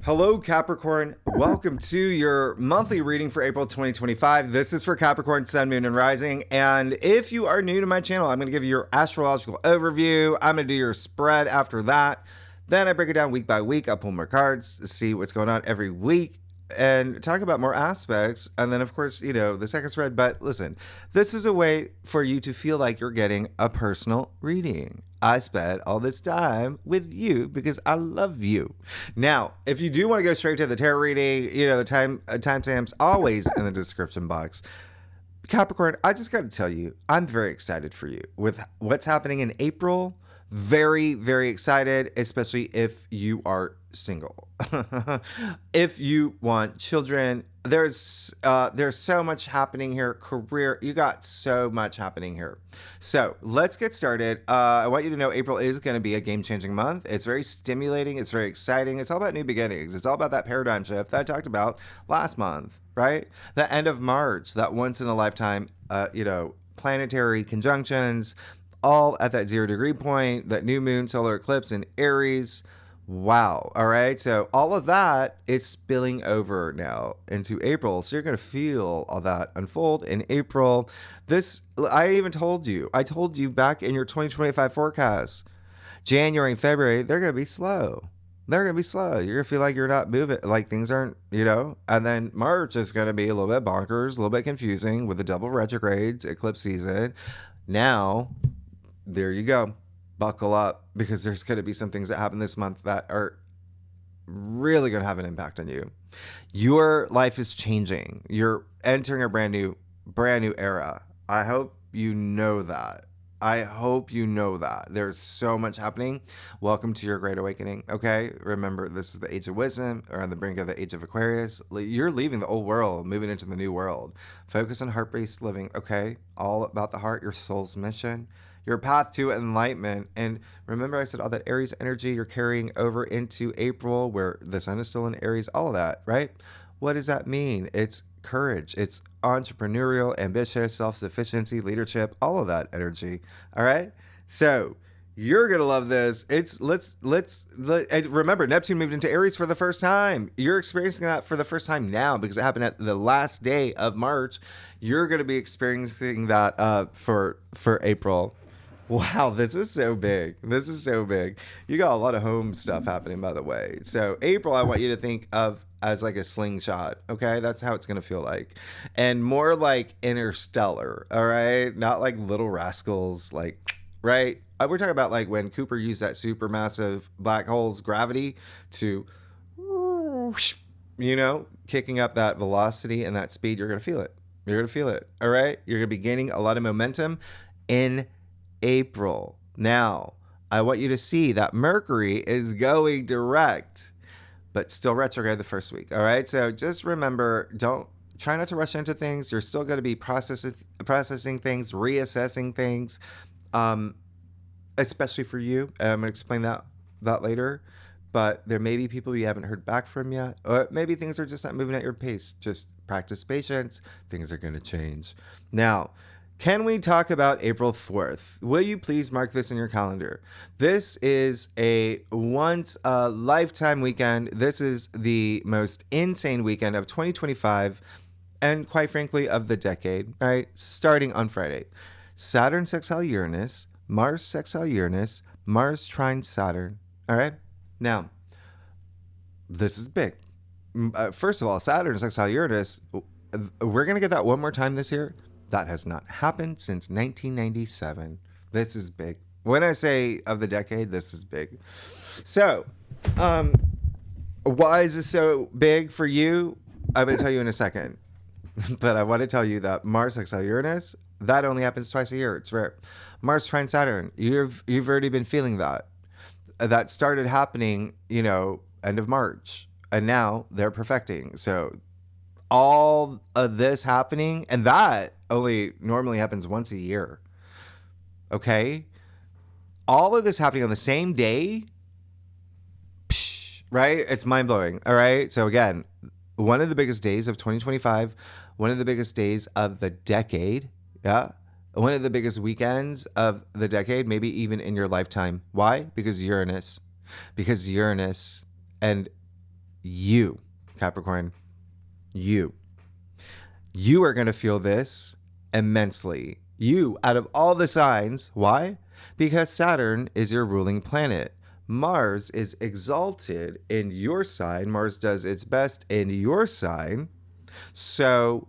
Hello, Capricorn. Welcome to your monthly reading for April 2025. This is for Capricorn, Sun, Moon, and Rising. And if you are new to my channel, I'm going to give you your astrological overview. I'm going to do your spread after that. Then I break it down week by week. I pull more cards to see what's going on every week and talk about more aspects. And then, of course, the second spread. But listen, this is a way for you to feel like you're getting a personal reading. I spent all this time with you because I love you. Now, if you do want to go straight to the tarot reading, the timestamps always in the description box. Capricorn, I just got to tell you, I'm very excited for you with what's happening in April. Very, very excited, especially if you are single. If you want children, there's so much happening here. Career, you got so much happening here. So let's get started. I want you to know April is going to be a game-changing month. It's very stimulating. It's very exciting. It's all about new beginnings. It's all about that paradigm shift that I talked about last month, right? The end of March, that once-in-a-lifetime, planetary conjunctions, all at that 0 degree point, that new moon solar eclipse in Aries. Wow. All right. So all of that is spilling over now into April. So you're going to feel all that unfold in April. I told you back in your 2025 forecast, January and February, they're going to be slow. They're going to be slow. You're going to feel like you're not moving, like things aren't, and then March is going to be a little bit bonkers, a little bit confusing with the double retrogrades, eclipse season. Now, there you go. Buckle up, because there's going to be some things that happen this month that are really going to have an impact on you. Your life is changing. You're entering a brand new era. I hope you know that. There's so much happening. Welcome to your great awakening. Okay. Remember, this is the age of wisdom, or on the brink of the age of Aquarius. You're leaving the old world, moving into the new world. Focus on heart-based living. Okay. All about the heart, your soul's mission, your path to enlightenment. And remember, I said all that Aries energy you're carrying over into April, where the sun is still in Aries, all of that, right? What does that mean? It's courage. It's entrepreneurial, ambitious, self-sufficiency, leadership, all of that energy. All right. So you're going to love this. And remember, Neptune moved into Aries for the first time. You're experiencing that for the first time now because it happened at the last day of March. You're going to be experiencing that for April. Wow, this is so big. You got a lot of home stuff happening, by the way. So April, I want you to think of as like a slingshot, okay? That's how it's going to feel like. And more like Interstellar, all right? Not like Little Rascals, right? We're talking about like when Cooper used that supermassive black hole's gravity to, kicking up that velocity and that speed. You're going to feel it. All right? You're going to be gaining a lot of momentum in April. Now, I want you to see that Mercury is going direct, but still retrograde the first week. All right. So just remember, try not to rush into things. You're still going to be processing things, reassessing things, especially for you. And I'm going to explain that later. But there may be people you haven't heard back from yet, or maybe things are just not moving at your pace. Just practice patience. Things are going to change. Now, can we talk about April 4th? Will you please mark this in your calendar? This is a once-a-lifetime weekend. This is the most insane weekend of 2025 and, quite frankly, of the decade, right? Starting on Friday. Saturn sextile Uranus, Mars sextile Uranus, Mars trine Saturn, all right? Now, this is big. First of all, Saturn sextile Uranus, we're going to get that one more time this year. That has not happened since 1997. This is big. When I say of the decade, this is big. So, why is this so big for you? I'm going to tell you in a second. But I want to tell you that Mars sextile Uranus, that only happens twice a year. It's rare. Mars trine Saturn, you've already been feeling that. That started happening, end of March. And now they're perfecting. So all of this happening, and that only normally happens once a year. Okay? All of this happening on the same day, right? It's mind-blowing, all right? So again, one of the biggest days of 2025, one of the biggest days of the decade, yeah? One of the biggest weekends of the decade, maybe even in your lifetime. Why? Because Uranus. And you, Capricorn, you are going to feel this immensely. You, out of all the signs. Why? Because Saturn is your ruling planet. Mars is exalted in your sign. Mars does its best in your sign. So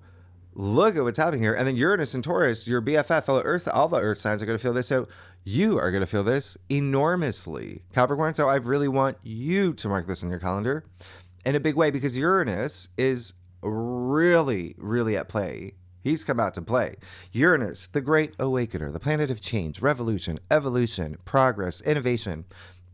look at what's happening here. And then Uranus and Taurus, your BFF, fellow Earth, all the Earth signs are going to feel this. So you are going to feel this enormously, Capricorn. So I really want you to mark this in your calendar in a big way, because Uranus is really, really at play. He's come out to play. Uranus, the great awakener, the planet of change, revolution, evolution, progress, innovation,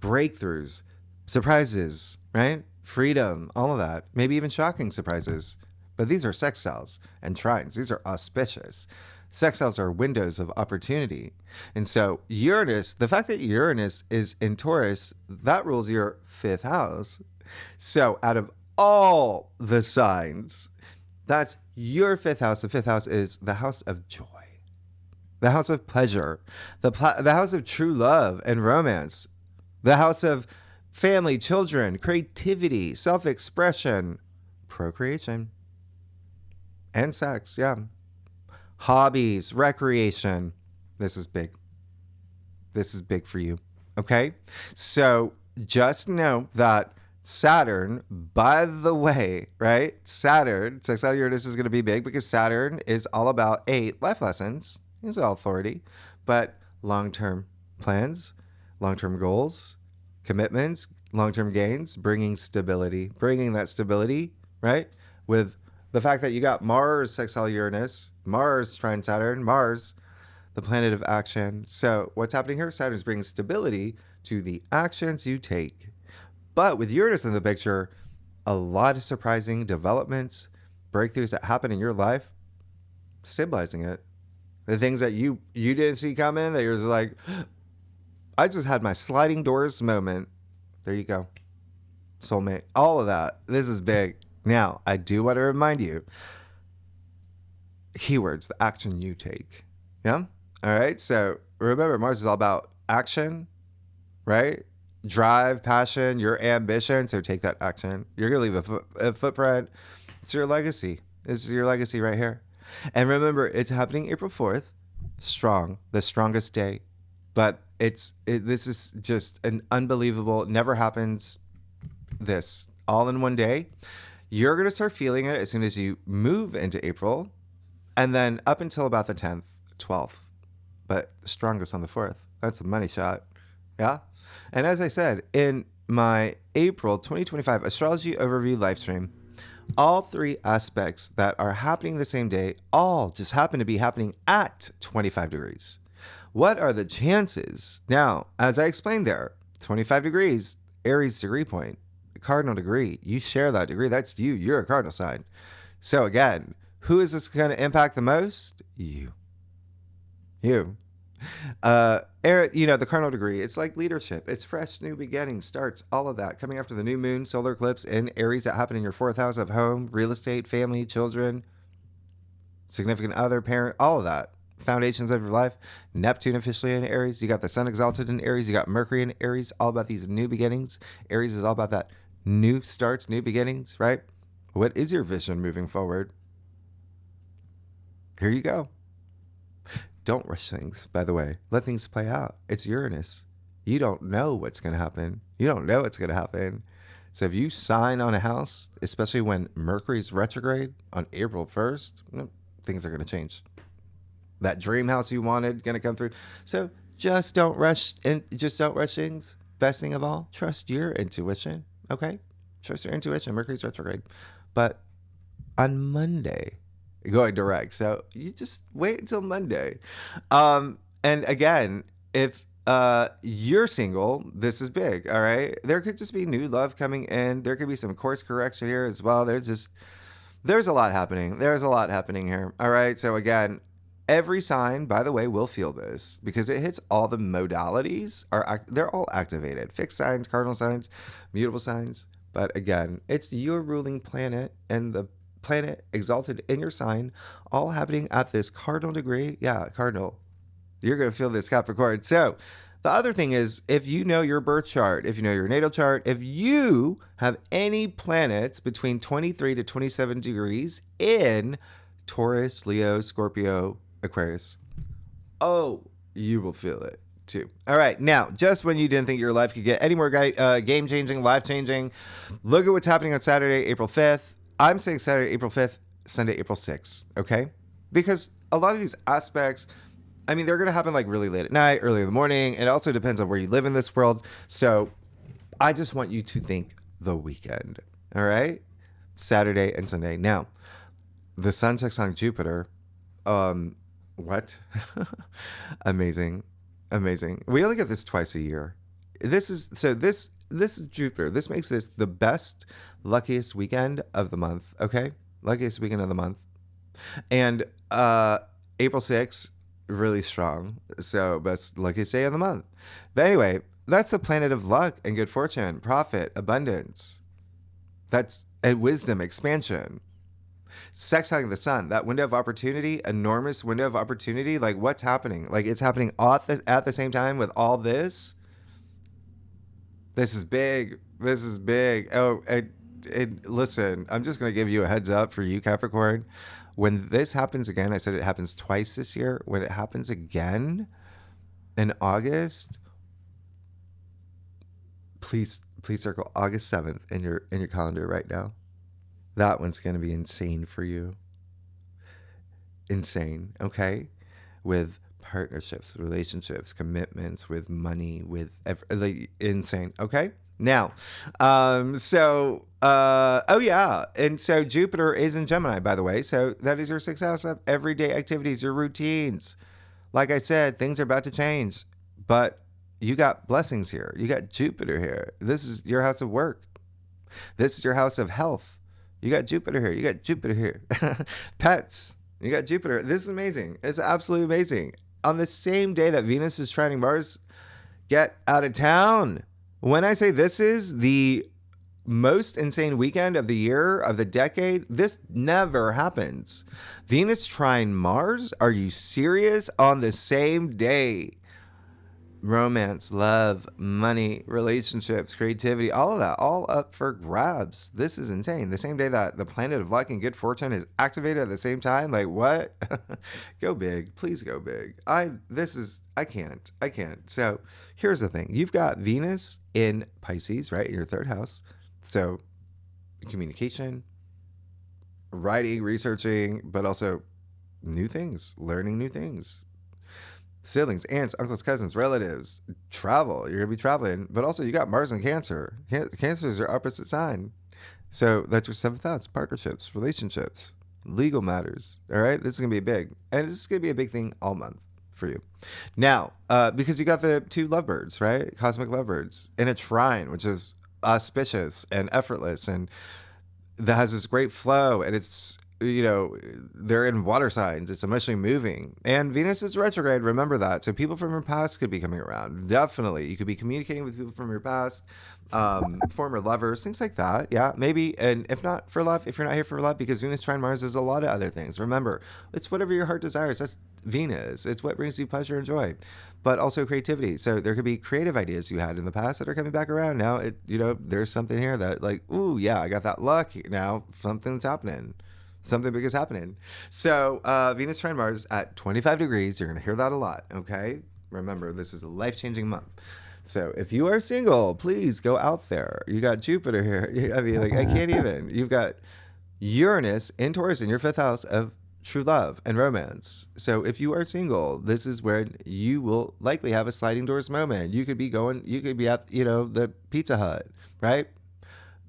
breakthroughs, surprises, right? Freedom, all of that. Maybe even shocking surprises. But these are sextiles and trines. These are auspicious. Sextiles are windows of opportunity. And so Uranus, the fact that Uranus is in Taurus, that rules your 5th house. So out of all the signs, that's your 5th house. The 5th house is the house of joy, the house of pleasure, the house of true love and romance, the house of family, children, creativity, self-expression, procreation, and sex. Yeah. Hobbies, recreation. This is big. This is big for you. Okay. So just know that Saturn, by the way, right? Saturn, sextile Uranus is going to be big because Saturn is all about life lessons. He's all authority, but long-term plans, long-term goals, commitments, long-term gains, bringing that stability, right? With the fact that you got Mars, sextile Uranus, Mars, trine Saturn, Mars, the planet of action. So what's happening here? Saturn is bringing stability to the actions you take. But with Uranus in the picture, a lot of surprising developments, breakthroughs that happen in your life, stabilizing it. The things that you didn't see coming, that you're just like, I just had my sliding doors moment. There you go. Soulmate. All of that. This is big. Now, I do want to remind you, keywords, the action you take. Yeah? All right. So remember, Mars is all about action, right? Drive, passion, your ambition. So take that action. You're going to leave a footprint. It's your legacy. It's your legacy right here. And remember, it's happening April 4th. Strong, the strongest day. But this is just an unbelievable, never happens this all in one day. You're going to start feeling it as soon as you move into April. And then up until about the 10th, 12th. But the strongest on the 4th. That's the money shot. Yeah? And as I said, in my April 2025 Astrology Overview live stream, all 3 aspects that are happening the same day all just happen to be happening at 25 degrees. What are the chances? Now, as I explained there, 25 degrees, Aries degree point, cardinal degree. You share that degree. That's you. You're a cardinal sign. So again, who is this going to impact the most? You. The cardinal degree, it's like leadership. It's fresh, new beginnings, starts, all of that. Coming after the new moon, solar eclipse in Aries that happen in your 4th house of home, real estate, family, children, significant other, parent, all of that. Foundations of your life. Neptune officially in Aries. You got the sun exalted in Aries. You got Mercury in Aries, all about these new beginnings. Aries is all about that new starts, new beginnings, right? What is your vision moving forward? Here you go. Don't rush things, by the way. Let things play out. It's Uranus. You don't know what's going to happen. So if you sign on a house, especially when Mercury's retrograde on April 1st, things are going to change. That dream house you wanted going to come through. So just don't rush things. Best thing of all, trust your intuition. Okay? Trust your intuition. Mercury's retrograde. But on Monday, going direct. So you just wait until Monday. And again, if you're single, this is big. All right. There could just be new love coming in. There could be some course correction here as well. There's a lot happening. There's a lot happening here. All right. So again, every sign, by the way, will feel this because it hits all the modalities. They're all activated. Fixed signs, cardinal signs, mutable signs. But again, it's your ruling planet and the planet exalted in your sign, all happening at this cardinal degree. Yeah, cardinal. You're going to feel this, Capricorn. So The other thing is, if you know your birth chart, if you know your natal chart, if you have any planets between 23 to 27 degrees in Taurus, Leo, Scorpio, Aquarius, oh, you will feel it too. All right. Now, just when you didn't think your life could get any more game-changing, life-changing, look at what's happening on Saturday, April 5th. I'm saying Saturday, April 5th, Sunday, April 6th, okay? Because a lot of these aspects, I mean, they're going to happen like really late at night, early in the morning. It also depends on where you live in this world. So I just want you to think the weekend, all right? Saturday and Sunday. Now, the sun sextile Jupiter, what? Amazing. We only get this twice a year. This is Jupiter. This makes this the best, luckiest weekend of the month, okay? Luckiest weekend of the month. And April 6th, really strong. So that's luckiest day of the month. But anyway, that's the planet of luck and good fortune, profit, abundance. That's and wisdom, expansion. Sextiling the sun, that window of opportunity, enormous window of opportunity. Like, what's happening? Like, it's happening at the same time with all this. This is big. Oh, listen, I'm just going to give you a heads up for you, Capricorn. When this happens again, I said it happens twice this year. When it happens again in August, please circle August 7th in your calendar right now. That one's going to be insane for you. Insane, okay? With partnerships, relationships, commitments, with money, with insane, okay? Now, oh yeah, and so Jupiter is in Gemini, by the way, so that is your 6th house of everyday activities, your routines. Like I said, things are about to change, but you got blessings here. You got Jupiter here. This is your house of work. This is your house of health. You got Jupiter here. You got Jupiter here. Pets. You got Jupiter. This is amazing. It's absolutely amazing. On the same day that Venus is trining Mars, get out of town. When I say this is the most insane weekend of the year, of the decade, this never happens. Venus trine Mars? Are you serious? On the same day. Romance, love, money, relationships, creativity, all of that, all up for grabs. This is insane. The same day that the planet of luck and good fortune is activated at the same time. Like, what? Go big. Please go big. I can't. So here's the thing. You've got Venus in Pisces, right? In your 3rd house. So communication, writing, researching, but also new things, learning new things. Siblings, aunts, uncles, cousins, relatives, travel. You're going to be traveling. But also you got Mars in Cancer. Cancer is your opposite sign. So that's your 7th house. Partnerships, relationships, legal matters. All right? This is going to be big. And this is going to be a big thing all month for you. Now, because you got the 2 lovebirds, right? Cosmic lovebirds in a trine, which is auspicious and effortless. And that has this great flow. And it's... they're in water signs. It's emotionally moving. And Venus is retrograde. Remember that. So people from your past could be coming around. Definitely. You could be communicating with people from your past, former lovers, things like that. Yeah, maybe. And if not for love, if you're not here for love, because Venus trine Mars is a lot of other things. Remember, it's whatever your heart desires. That's Venus. It's what brings you pleasure and joy, but also creativity. So there could be creative ideas you had in the past that are coming back around now. There's something here that like, ooh, yeah, I got that luck. Now something's happening. Something big is happening. So Venus trine Mars at 25 degrees. You're going to hear that a lot, okay? Remember, this is a life-changing month. So if you are single, please go out there. You got Jupiter here. I mean, like, I can't even. You've got Uranus in Taurus in your 5th house of true love and romance. So if you are single, this is where you will likely have a sliding doors moment. You could be at, the Pizza Hut, right?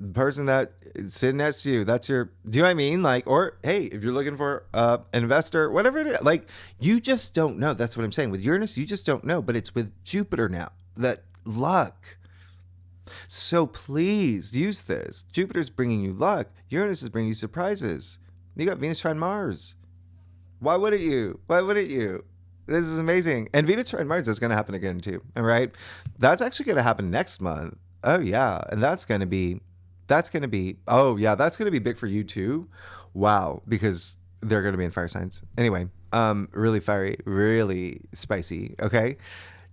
The person that is sitting next to you, that's do you know what I mean? Like, or, hey, if you're looking for an investor, whatever it is, like, you just don't know. That's what I'm saying. With Uranus, you just don't know, but it's with Jupiter now, that luck. So please use this. Jupiter's bringing you luck. Uranus is bringing you surprises. You got Venus trine Mars. Why wouldn't you? This is amazing. And Venus trine Mars is going to happen again too. All right. That's actually going to happen next month. Oh yeah. And that's going to be big for you too. Wow. Because they're going to be in fire signs. Anyway, really fiery, really spicy. Okay.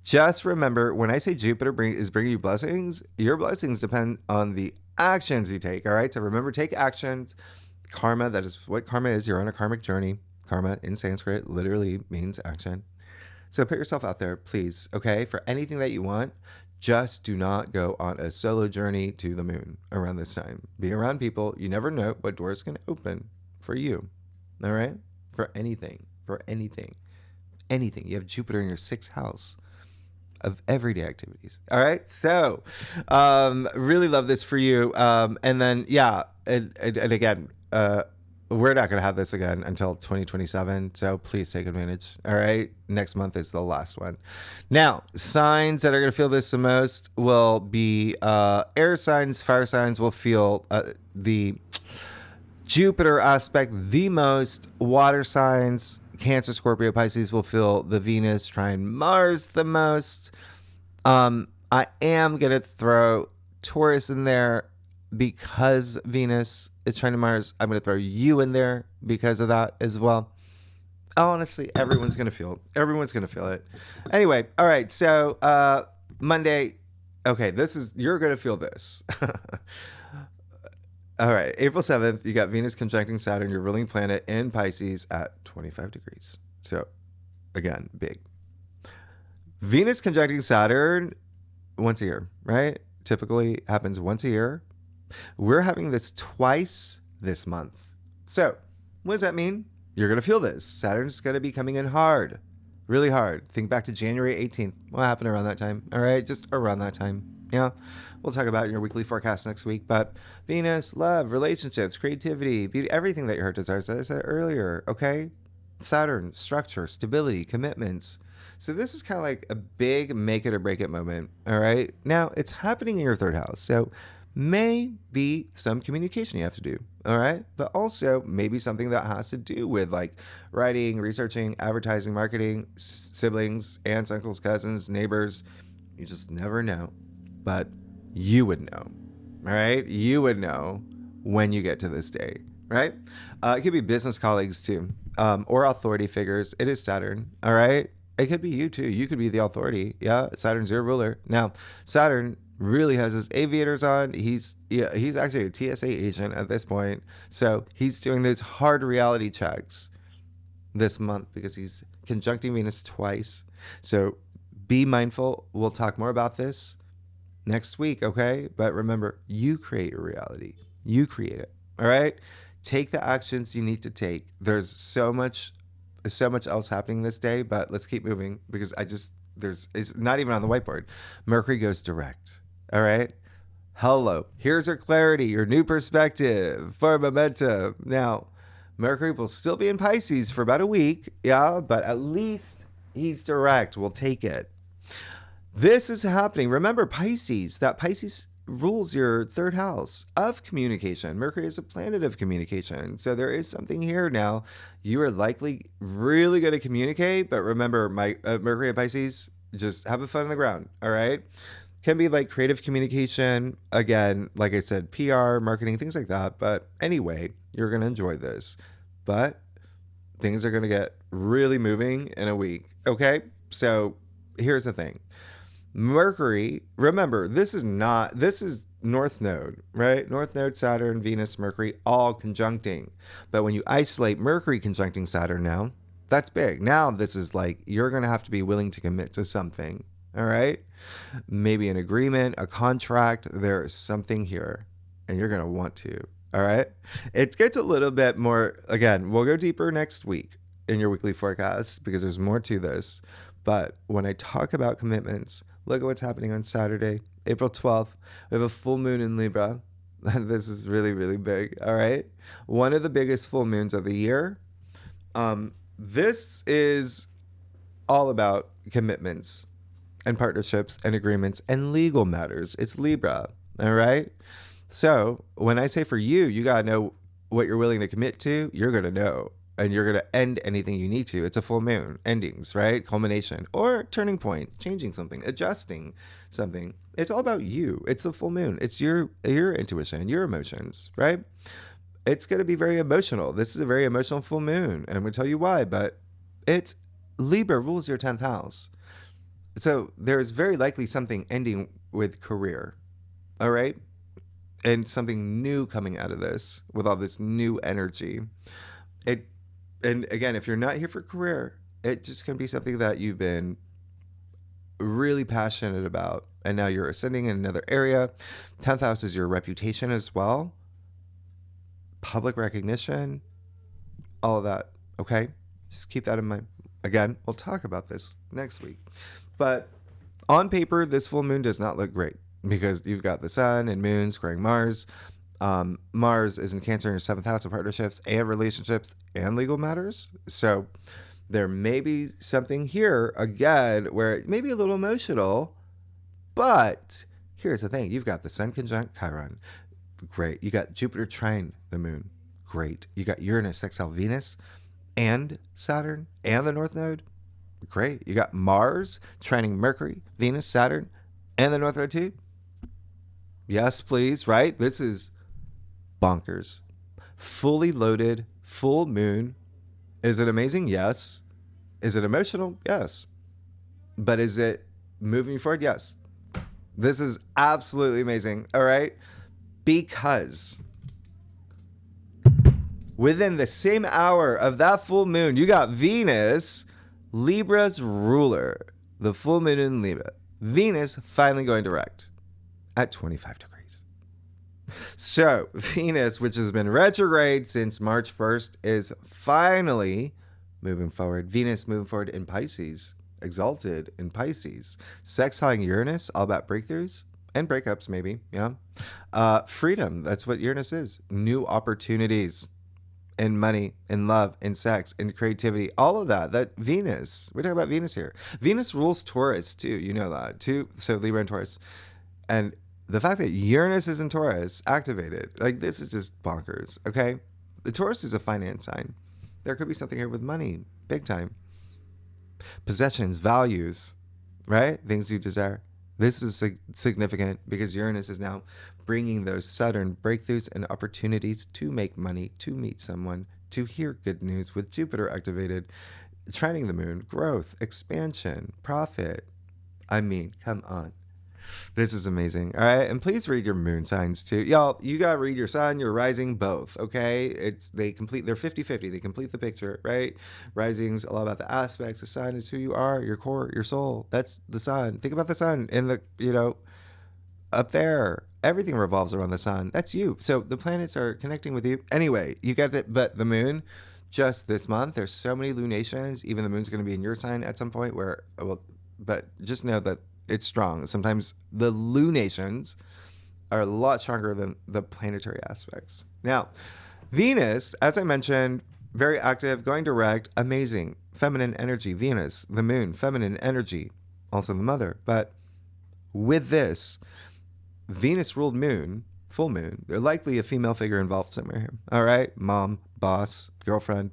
Just remember, when I say Jupiter is bringing you blessings, your blessings depend on the actions you take. All right. So remember, take actions. Karma, that is what karma is. You're on a karmic journey. Karma in Sanskrit literally means action. So put yourself out there, please. Okay. For anything that you want, just do not go on a solo journey to the moon around this time. Be around people. You never know what door is going to open for you. All right. For anything. Anything. You have Jupiter in your 6th house of everyday activities. All right. So, really love this for you. And then, yeah. And again, we're not going to have this again until 2027. So please take advantage. All right. Next month is the last one. Now, signs that are going to feel this the most will be, air signs, fire signs will feel, the Jupiter aspect the most. Water signs, Cancer, Scorpio, Pisces will feel the Venus, trine Mars the most. I am going to throw Taurus in there because Venus is trine Mars. I'm going to throw you in there because of that as well. Honestly, everyone's going to feel it. Anyway, all right. So, Monday. Okay, you're going to feel this. All right, April 7th, you got Venus conjuncting Saturn, your ruling planet in Pisces at 25 degrees. So, again, big. Venus conjuncting Saturn once a year, right? Typically happens once a year. We're having this twice this month. So, what does that mean? You're going to feel this. Saturn's going to be coming in hard, really hard. Think back to January 18th. What happened around that time? All right, just around that time. Yeah. We'll talk about your weekly forecast next week, but Venus, love, relationships, creativity, beauty, everything that your heart desires, as I said earlier, okay? Saturn, structure, stability, commitments. So this is kind of like a big make it or break it moment, all right? Now, it's happening in your 3rd house, so may be some communication you have to do, all right? But also maybe something that has to do with like writing, researching, advertising, marketing, siblings, aunts, uncles, cousins, neighbors. You just never know. But you would know, all right? You would know when you get to this day, right? It could be business colleagues too, or authority figures. It is Saturn, all right? It could be you too. You could be the authority. Yeah, Saturn's your ruler. Now, Saturn really has his aviators on. He's actually a TSA agent at this point. So he's doing those hard reality checks this month because he's conjuncting Venus twice. So be mindful. We'll talk more about this next week, okay? But remember, you create your reality. You create it, all right? Take the actions you need to take. There's so much else happening this day, but let's keep moving because it's not even on the whiteboard. Mercury goes direct, all right? Hello. Here's your clarity, your new perspective for momentum. Now, Mercury will still be in Pisces for about a week, yeah, but at least he's direct. We'll take it. This is happening. Remember, Pisces rules your 3rd house of communication. Mercury is a planet of communication. So there is something here now. You are likely really going to communicate, but remember, Mercury and Pisces, just have fun on the ground, all right? Can be like creative communication. Again, like I said, PR, marketing, things like that. But anyway, you're going to enjoy this. But things are going to get really moving in a week, okay? So here's the thing. Mercury, remember, this is North Node, right? North Node, Saturn, Venus, Mercury, all conjuncting. But when you isolate Mercury conjuncting Saturn now, that's big. Now this is like, you're going to have to be willing to commit to something, all right? Maybe an agreement, a contract. There is something here, and you're going to want to, all right? It gets a little bit more, again, we'll go deeper next week in your weekly forecast because there's more to this. But when I talk about commitments, look at what's happening on Saturday, April 12th. We have a full moon in Libra. This is really, really big. All right. One of the biggest full moons of the year. This is all about commitments and partnerships and agreements and legal matters. It's Libra. All right. So when I say for you, you got to know what you're willing to commit to. You're going to know. And you're going to end anything you need to. It's a full moon. Endings, right? Culmination or turning point, changing something, adjusting something. It's all about you. It's the full moon. It's your intuition, your emotions, right? It's going to be very emotional. This is a very emotional full moon. And I'm going to tell you why, but it's Libra rules your 10th house. So there's very likely something ending with career. All right. And something new coming out of this with all this new energy. It, and again, if you're not here for career, it just can be something that you've been really passionate about, and now you're ascending in another area. 10th house is your reputation as well, public recognition, all of that. Okay, just keep that in mind. Again, we'll talk about this next week, but on paper this full moon does not look great because you've got the sun and moon squaring Mars. Mars is in Cancer in your 7th house of partnerships and relationships and legal matters. So there may be something here again where it may be a little emotional, but here's the thing. You've got the sun conjunct Chiron. Great. You got Jupiter trine the moon. Great. You got Uranus sextile Venus and Saturn and the North Node. Great. You got Mars trining Mercury, Venus, Saturn, and the North Node too. Yes, please. Right? This is bonkers. Fully loaded, full moon. Is it amazing? Yes. Is it emotional? Yes. But is it moving forward? Yes. This is absolutely amazing. All right. Because within the same hour of that full moon, you got Venus, Libra's ruler, the full moon in Libra. Venus finally going direct at 25 degrees. So Venus, which has been retrograde since March 1st, is finally moving forward. Venus moving forward in Pisces, exalted in Pisces. Sextiling Uranus, all about breakthroughs and breakups maybe, yeah. Freedom, that's what Uranus is. New opportunities in money, in love, in sex, in creativity, all of that. That Venus, we're talking about Venus here. Venus rules Taurus too, you know that too. So Libra and Taurus. And the fact that Uranus is in Taurus activated, like this is just bonkers, okay? The Taurus is a finance sign. There could be something here with money, big time. Possessions, values, right? Things you desire. This is significant because Uranus is now bringing those sudden breakthroughs and opportunities to make money, to meet someone, to hear good news with Jupiter activated, trining the moon, growth, expansion, profit. I mean, come on. This is amazing. All right. And please read your moon signs too. Y'all, you got to read your sun, your rising, both. Okay. They're 50-50. They complete the picture, right? Rising's all about the aspects. The sun is who you are, your core, your soul. That's the sun. Think about the sun in the, up there. Everything revolves around the sun. That's you. So the planets are connecting with you. Anyway, you got it. But the moon, just this month, there's so many lunations. Even the moon's going to be in your sign at some point but just know that it's strong. Sometimes the lunations are a lot stronger than the planetary aspects. Now, Venus, as I mentioned, very active, going direct, amazing. Feminine energy, Venus, the moon, feminine energy, also the mother. But with this Venus-ruled moon, full moon, there's likely a female figure involved somewhere here. All right? Mom, boss, girlfriend,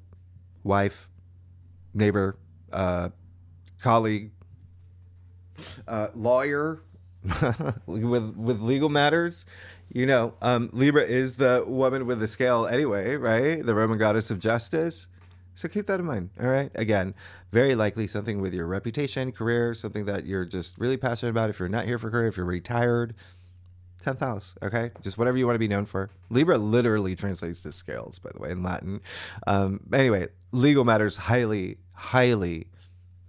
wife, neighbor, colleague, lawyer with legal matters. Libra is the woman with the scale anyway, right? The Roman goddess of justice. So keep that in mind. All right. Again, very likely something with your reputation, career, something that you're just really passionate about. If you're not here for career, if you're retired, 10th house. Okay. Just whatever you want to be known for. Libra literally translates to scales, by the way, in Latin. Anyway, legal matters highly, highly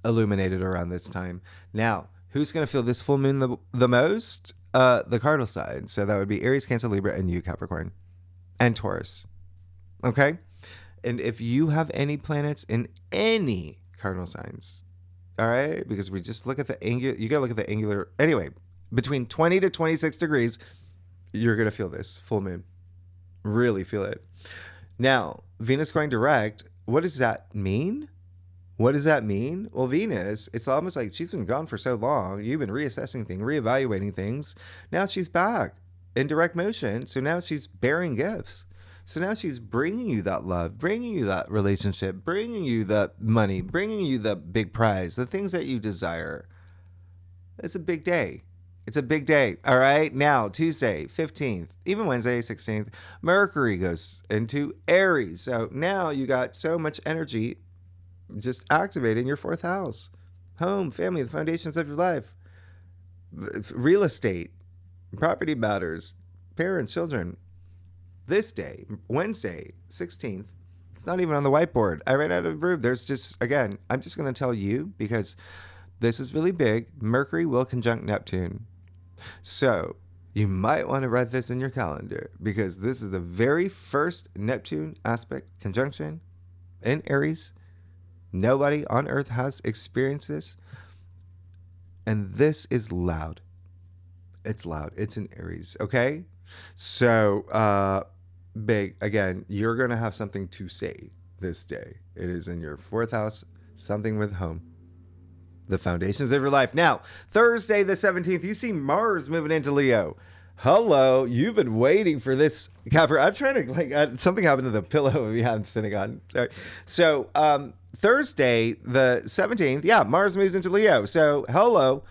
illuminated around this time. Now, who's going to feel this full moon the most? The cardinal side. So that would be Aries, Cancer, Libra, and you, Capricorn, and Taurus. Okay? And if you have any planets in any cardinal signs, all right? Because we just look at the angular, you got to look at the angular. Anyway, between 20 to 26 degrees, you're going to feel this full moon. Really feel it. Now, Venus going direct, what does that mean? What does that mean? Well, Venus, it's almost like she's been gone for so long. You've been reassessing things, reevaluating things. Now she's back in direct motion. So now she's bearing gifts. So now she's bringing you that love, bringing you that relationship, bringing you the money, bringing you the big prize, the things that you desire. It's a big day. It's a big day. All right. Now, Tuesday, 15th, even Wednesday, 16th, Mercury goes into Aries. So now you got so much energy just activating your 4th house. home, family, the foundations of your life, real estate, property matters, parents, children. This day, Wednesday, 16th, it's not even on the whiteboard. I ran out of room. There's just, again, I'm just going to tell you because this is really big. Mercury will conjunct Neptune. So you might want to write this in your calendar because this is the very first Neptune aspect conjunction in Aries. Nobody on Earth has experienced this. And this is loud. It's loud. It's in Aries. Okay. So, big. Again, you're going to have something to say this day. It is in your 4th house, something with home. The foundations of your life. Now, Thursday the 17th, you see Mars moving into Leo. Hello, you've been waiting for this. I'm trying to, something happened to the pillow I'm sitting on. Sorry. So, Thursday the 17th, yeah, Mars moves into Leo. So, hello.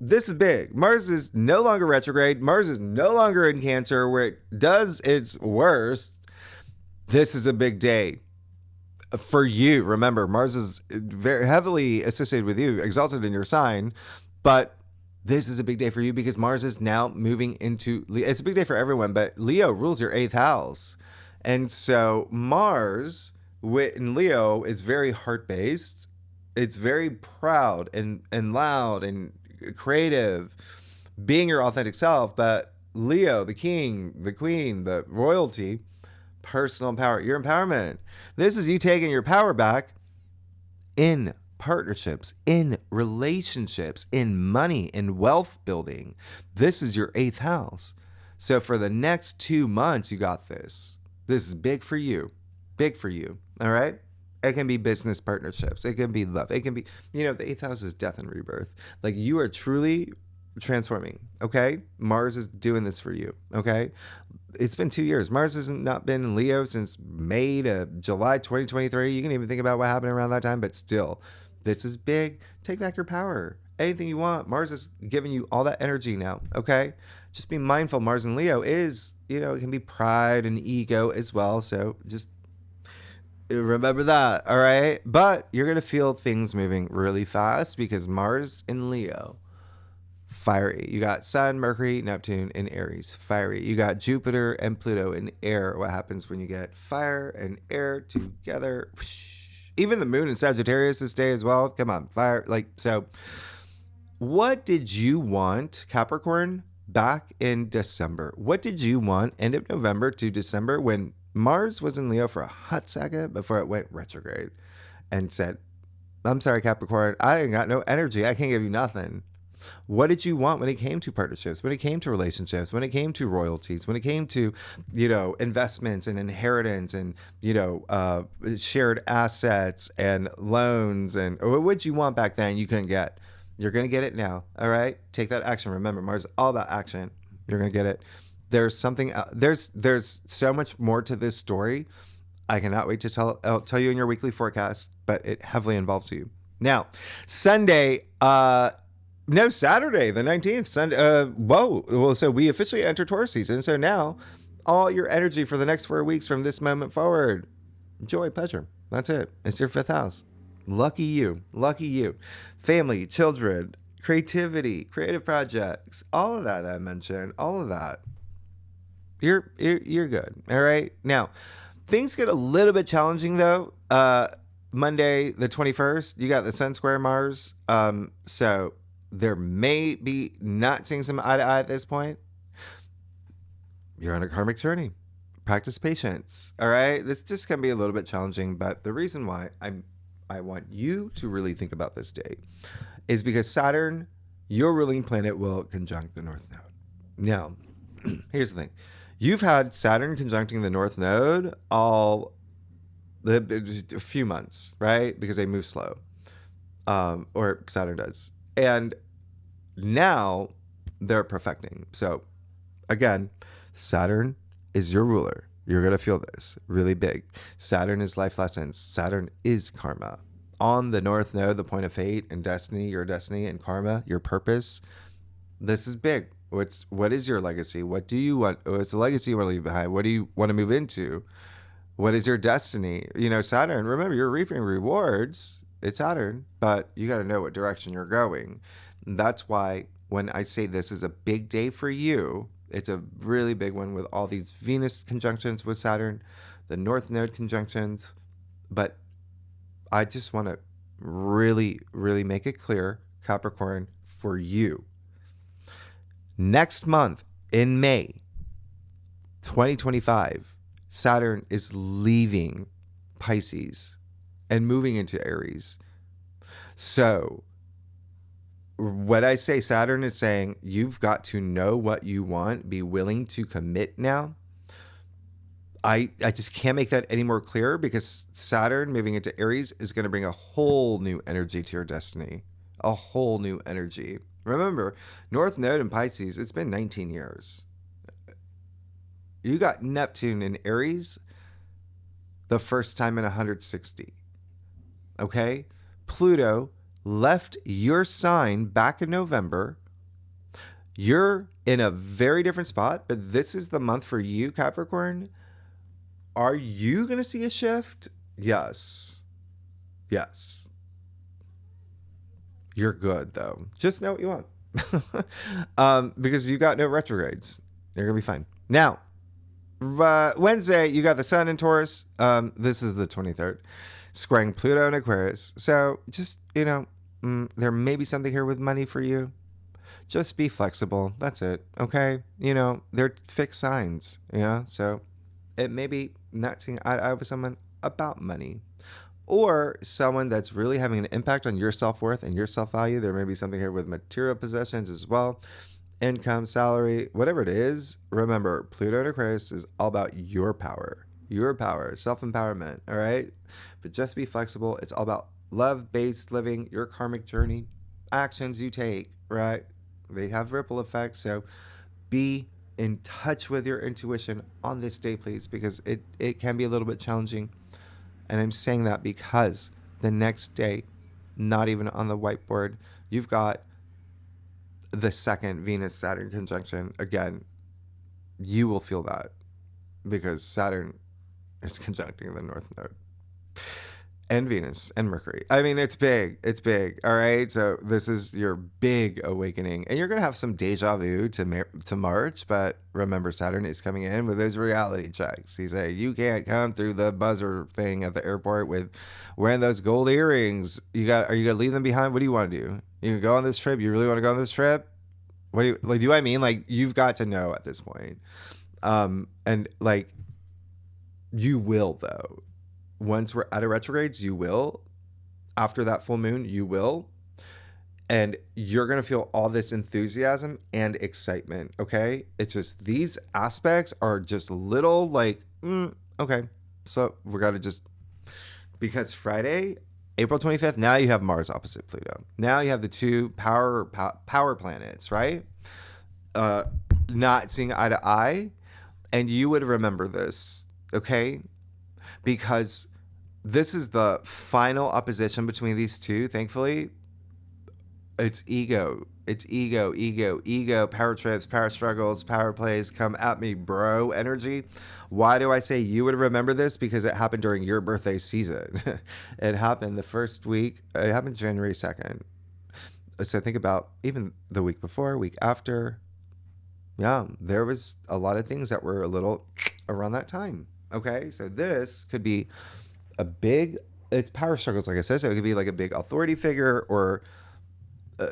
This is big. Mars is no longer retrograde. Mars is no longer in Cancer where it does its worst. This is a big day for you. Remember, Mars is very heavily associated with you, exalted in your sign, but this is a big day for you because Mars is now moving into Leo. It's a big day for everyone, but Leo rules your 8th house. And so Mars in Leo is very heart-based. It's very proud and loud and creative, being your authentic self. But Leo, the king, the queen, the royalty, personal power, your empowerment. This is you taking your power back in partnerships, in relationships, in money, in wealth building. This is your 8th house. So for the next 2 months, you got this. This is big for you. Big for you. All right? It can be business partnerships. It can be love. It can be, the 8th house is death and rebirth. Like, you are truly transforming, okay? Mars is doing this for you, okay? It's been 2 years. Mars has not been in Leo since May to July 2023. You can even think about what happened around that time, but still, this is big. Take back your power. Anything you want. Mars is giving you all that energy now, okay? Just be mindful. Mars in Leo is, it can be pride and ego as well, so just remember that, all right? But you're going to feel things moving really fast because Mars in Leo, fiery. You got Sun, Mercury, Neptune in Aries, fiery. You got Jupiter and Pluto in air. What happens when you get fire and air together? Even the moon in Sagittarius this day as well. Come on, fire. So what did you want, Capricorn, back in December? What did you want end of November to December when Mars was in Leo for a hot second before it went retrograde and said, I'm sorry, Capricorn, I ain't got no energy. I can't give you nothing. What did you want when it came to partnerships, when it came to relationships, when it came to royalties, when it came to, investments and inheritance and, shared assets and loans? And what would you want back then you couldn't get? You're going to get it now. All right. Take that action. Remember, Mars is all about action. You're going to get it. There's something, there's so much more to this story. I cannot wait to I'll tell you in your weekly forecast, but it heavily involves you. Now, Saturday, the 19th, Sunday. Well, so we officially enter Taurus season. So now all your energy for the next 4 weeks from this moment forward, joy, pleasure. That's it. It's your 5th house. Lucky you. Lucky you. Family, children, creativity, creative projects, all of that I mentioned, all of that. You're good. All right. Now, things get a little bit challenging though. Monday, the 21st, you got the Sun square Mars. So there may be not seeing some eye to eye at this point. You're on a karmic journey. Practice patience. All right. This just can be a little bit challenging, but the reason why I want you to really think about this day is because Saturn, your ruling planet, will conjunct the North Node. Now, here's the thing. You've had Saturn conjuncting the North Node a few months, right? Because they move slow, or Saturn does. And now they're perfecting. So again, Saturn is your ruler. You're going to feel this really big. Saturn is life lessons. Saturn is karma. On the North Node, the point of fate and destiny, your destiny and karma, your purpose. This is big. What is your legacy? What do you want? What's the legacy you want to leave behind? What do you want to move into? What is your destiny? Saturn, remember, you're reaping rewards It's Saturn, but you got to know what direction you're going. And that's why when I say this is a big day for you, it's a really big one with all these Venus conjunctions with Saturn, the North Node conjunctions. But I just want to really, really make it clear, Capricorn, for you. Next month in May 2025, Saturn is leaving Pisces and moving into Aries. So when I say Saturn is saying you've got to know what you want, be willing to commit now. I just can't make that any more clear, because Saturn moving into Aries is going to bring a whole new energy to your destiny. A whole new energy. Remember, North Node in Pisces, it's been 19 years. You got Neptune in Aries the first time in 160. Okay? Pluto left your sign back in November. You're in a very different spot, but this is the month for you, Capricorn. Are you going to see a shift? Yes. Yes. You're good, though. Just know what you want. Because you got no retrogrades. You're going to be fine. Now, Wednesday, you got the Sun in Taurus. This is the 23rd. Squaring Pluto in Aquarius. So just, there may be something here with money for you. Just be flexible. That's it. Okay? They're fixed signs. So it may be not seeing eye to eye with someone about money, or someone that's really having an impact on your self-worth and your self-value. There may be something here with material possessions as well. Income, salary, whatever it is. Remember, Pluto in Aquarius is all about your power, self-empowerment. All right. But just be flexible. It's all about love-based living, your karmic journey, actions you take, right? They have ripple effects. So be in touch with your intuition on this day, please, because it can be a little bit challenging. And I'm saying that because the next day, not even on the whiteboard, you've got the second Venus-Saturn conjunction. Again, you will feel that because Saturn is conjuncting the North Node. And Venus and Mercury. I mean, it's big. It's big. All right. So this is your big awakening. And you're going to have some deja vu to March. But remember, Saturn is coming in with those reality checks. He's saying, you can't come through the buzzer thing at the airport with wearing those gold earrings. Are you going to leave them behind? What do you want to do? You can go on this trip. You really want to go on this trip? What do I mean? Like, you've got to know at this point. And like, you will, though. Once we're out of retrogrades, you will. After that full moon, you will. And you're going to feel all this enthusiasm and excitement, okay? It's just these aspects are just little like, okay. So we got to just, because Friday, April 25th, now you have Mars opposite Pluto. Now you have the two power planets, right? Not seeing eye to eye. And you would remember this, okay? Because this is the final opposition between these two, thankfully. It's ego. It's ego, power trips, power struggles, power plays, come at me, bro energy. Why do I say you would remember this? Because it happened during your birthday season. It happened the first week. It happened January 2nd. So think about even the week before, week after. Yeah, there was a lot of things that were a little around that time. Okay, so this could be it's power struggles, like I said. So it could be like a big authority figure or,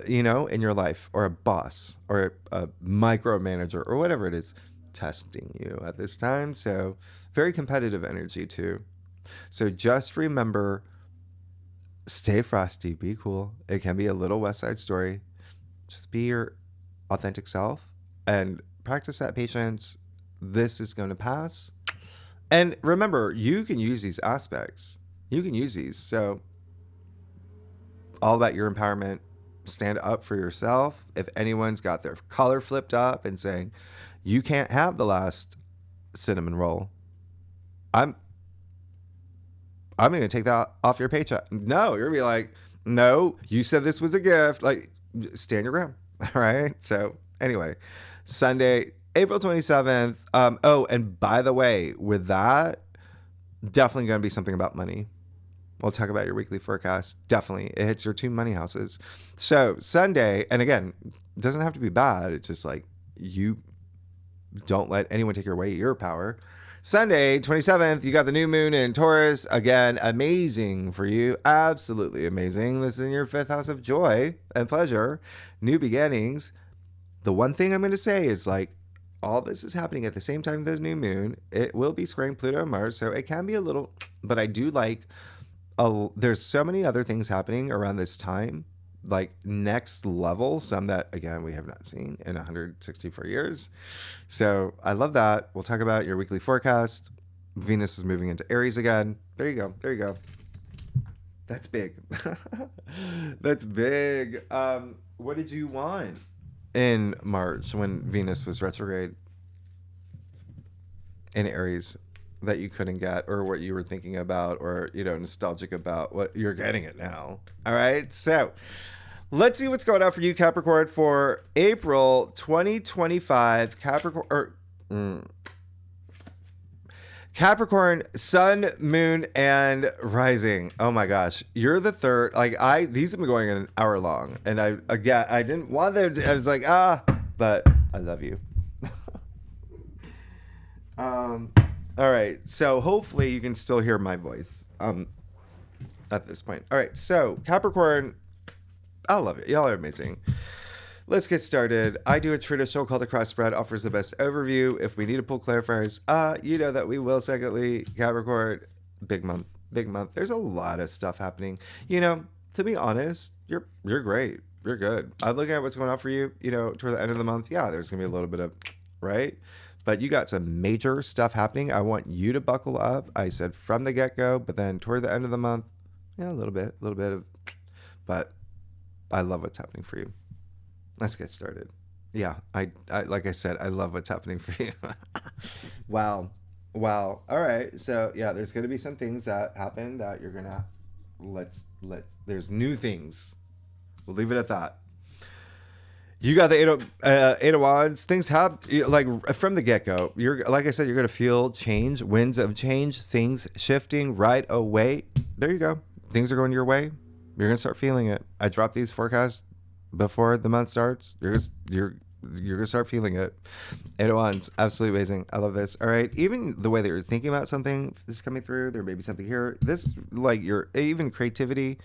in your life, or a boss or a micromanager or whatever it is testing you at this time. So very competitive energy too. So just remember, stay frosty, be cool. It can be a little West Side Story. Just be your authentic self and practice that patience. This is going to pass. And remember, you can use these aspects. You can use these. So all about your empowerment. Stand up for yourself. If anyone's got their collar flipped up and saying, you can't have the last cinnamon roll, I'm going to take that off your paycheck. No, you're going to be like, no, you said this was a gift. Like, stand your ground. All right. So anyway, Sunday, April 27th. And by the way, with that, definitely going to be something about money. We'll talk about your weekly forecast. Definitely. It hits your 2 money houses. So Sunday, and again, it doesn't have to be bad. It's just like you don't let anyone take away your power. Sunday, 27th, you got the new moon in Taurus. Again, amazing for you. Absolutely amazing. This is in your 5th house of joy and pleasure. New beginnings. The one thing I'm going to say is like, all this is happening at the same time as new moon. It will be squaring Pluto and Mars, so it can be a little, but I do like, there's so many other things happening around this time, like next level, some that, again, we have not seen in 164 years. So I love that. We'll talk about your weekly forecast. Venus is moving into Aries again. There you go. There you go. That's big. That's big. What did you want in March when Venus was retrograde in Aries that you couldn't get, or what you were thinking about, or, you know, nostalgic about? What you're getting it now. All right. So let's see what's going on for you, Capricorn, for April 2025. Capricorn, sun, moon, and rising. Oh my gosh, you're the third. Like these have been going an hour long, and I didn't want them to, I was like, but I love you. All right, so hopefully you can still hear my voice at this point. All right, so Capricorn, I love it. Y'all are amazing. Let's get started. I do a traditional called the cross spread, offers the best overview. If we need to pull clarifiers, you know that we will. Secondly, Capricorn, big month. There's a lot of stuff happening. You know, to be honest, you're great. You're good. I'm looking at what's going on for you, you know, toward the end of the month. Yeah, there's going to be a little bit of, right? But you got some major stuff happening. I want you to buckle up. I said from the get-go, but then toward the end of the month, yeah, a little bit of, but I love what's happening for you. Let's get started. Yeah, I like I said, I love what's happening for you. Wow. All right. So yeah, there's going to be some things that happen that you're going to, there's new things. We'll leave it at that. You got the Eight of Wands. Things have, like, from the get-go, you're, like I said, you're going to feel change, winds of change, things shifting right away. There you go. Things are going your way. You're going to start feeling it. I dropped these forecasts before the month starts. You're gonna start feeling it. Eight of Wands, absolutely amazing. I love this. All right, even the way that you're thinking about something is coming through. There may be something here. This, like, your even creativity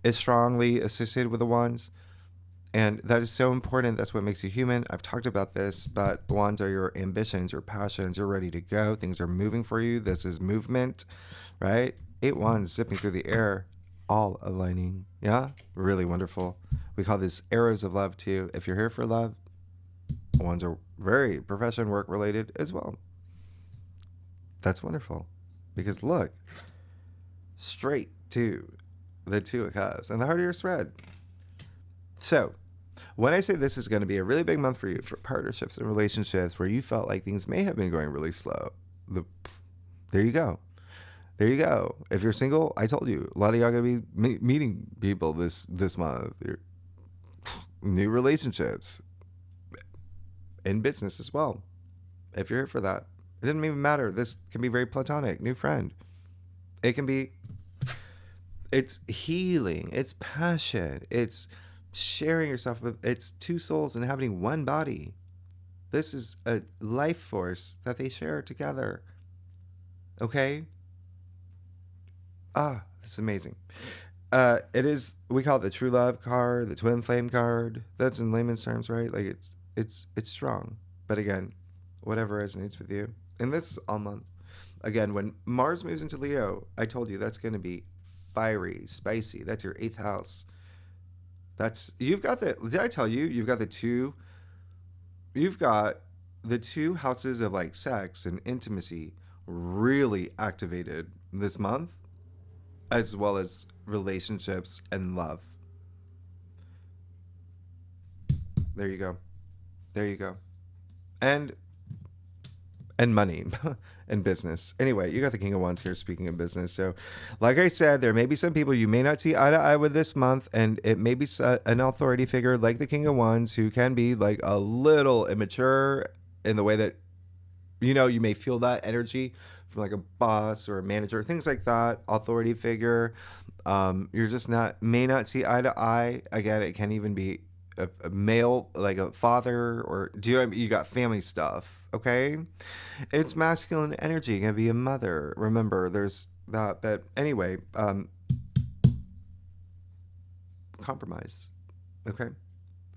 is strongly associated with the Wands, and that is so important. That's what makes you human. I've talked about this, but Wands are your ambitions, your passions. You're ready to go. Things are moving for you. This is movement, right? 8 Wands zipping through the air, all aligning. Yeah, really wonderful. We call this arrows of love too. If you're here for love, Wands are very profession, work related as well. That's wonderful, because look, straight to the 2 of Cups and the heart of your spread. So when I say this is going to be a really big month for you for partnerships and relationships where you felt like things may have been going really slow, there you go. There you go. If you're single, I told you, a lot of y'all going to be meeting people this month. New relationships. In business as well. If you're here for that. It doesn't even matter. This can be very platonic. New friend. It can be, it's healing. It's passion. It's sharing yourself with, it's 2 souls inhabiting one body. This is a life force that they share together. Okay? This is amazing. It is, we call it the true love card, the twin flame card. That's in layman's terms, right? Like it's strong. But again, whatever resonates with you. And this is all month. Again, when Mars moves into Leo, I told you that's going to be fiery, spicy. That's your 8th house. You've got did I tell you, you've got the two houses of like sex and intimacy really activated this month, as well as relationships and love. There you go. And money and business. Anyway, you got the King of Wands here, speaking of business. So like I said, there may be some people you may not see eye to eye with this month, and it may be an authority figure like the King of Wands who can be like a little immature in the way that You know, you may feel that energy from like a boss or a manager, things like that, authority figure. You're just may not see eye to eye. Again, it can even be a male, like a father, or you got family stuff, okay? It's masculine energy. It can be a mother. Remember, there's that. But anyway, compromise, okay?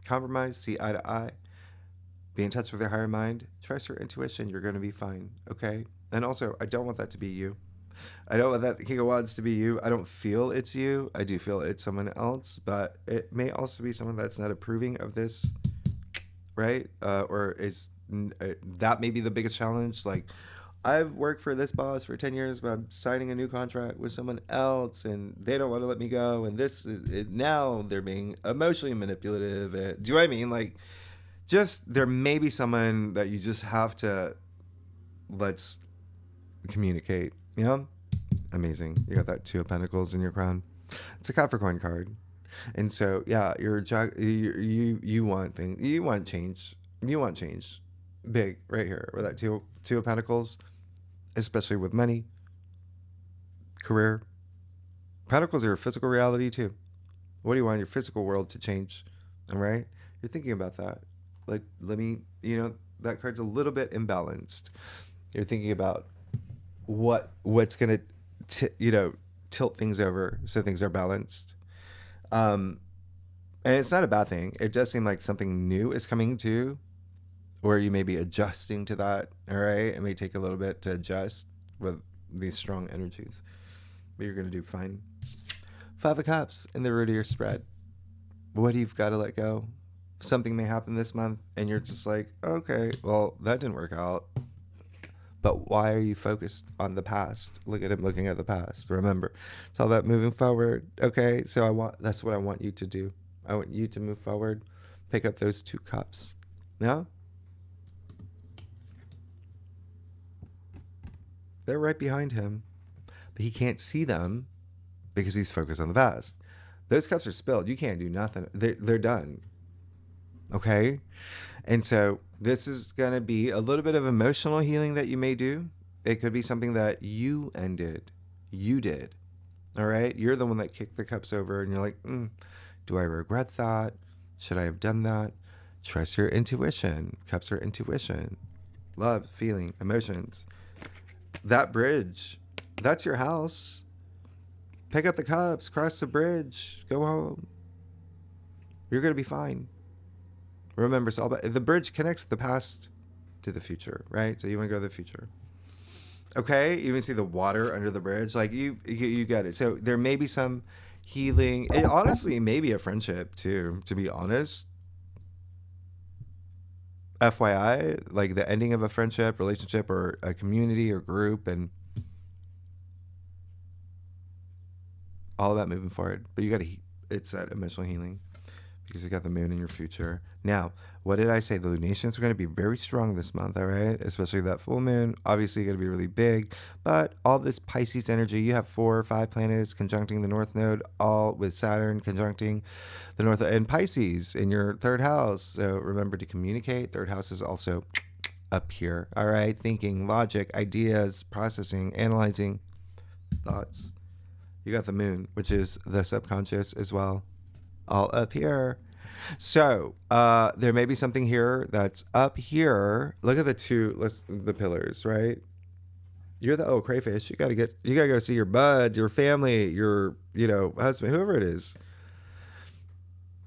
Compromise, see eye to eye. Be in touch with your higher mind. Trust your intuition. You're going to be fine, okay? And also, I don't want that to be you. I don't want that King of Wands to be you. I don't feel it's you. I do feel it's someone else, but it may also be someone that's not approving of this, right? Or that may be the biggest challenge. Like, I've worked for this boss for 10 years, but I'm signing a new contract with someone else, and they don't want to let me go. And now they're being emotionally manipulative. Do you know what I mean? Like, just there may be someone that you just have to let's communicate. You know? Amazing. You got that Two of Pentacles in your crown. It's a Capricorn card. And so, yeah, you want things. You want change. You want change. Big right here with that two of Pentacles, especially with money, career. Pentacles are your physical reality too. What do you want your physical world to change? All right? You're thinking about that. Like, that card's a little bit imbalanced. You're thinking about what's going to, tilt things over so things are balanced. And it's not a bad thing. It does seem like something new is coming too, or you may be adjusting to that. All right. It may take a little bit to adjust with these strong energies, but you're going to do fine. Five of Cups in the root of your spread. What do you've got to let go? Something may happen this month and you're just like, okay, well, that didn't work out. But why are you focused on the past? Look at him looking at the past. Remember, it's all about moving forward. Okay, so that's what I want you to do. I want you to move forward. Pick up those 2 cups. Yeah? They're right behind him, but he can't see them because he's focused on the past. Those cups are spilled. You can't do nothing. They're done. Okay? And so this is going to be a little bit of emotional healing that you may do. It could be something that you ended. You did. All right? You're the one that kicked the cups over and you're like, do I regret that? Should I have done that? Trust your intuition. Cups are intuition. Love, feeling, emotions. That bridge, that's your house. Pick up the cups, cross the bridge, go home. You're going to be fine. Remember, it's all about the bridge connects the past to the future, right? So you want to go to the future. Okay, you even see the water under the bridge. Like you get it. So there may be some healing. It honestly may be a friendship too, to be honest. FYI, like the ending of a friendship, relationship, or a community or group, and all of that moving forward. But it's that emotional healing because you got the moon in your future. Now, what did I say? The lunations are going to be very strong this month, all right? Especially that full moon. Obviously, going to be really big. But all this Pisces energy, you have 4 or 5 planets conjuncting the North Node, all with Saturn conjuncting the North and Pisces in your 3rd house. So remember to communicate. 3rd house is also up here, all right? Thinking, logic, ideas, processing, analyzing, thoughts. You got the moon, which is the subconscious as well, all up here. So there may be something here that's up here. Look at the pillars, right? You're the crayfish. You gotta go see your buds, your family, your husband, whoever it is.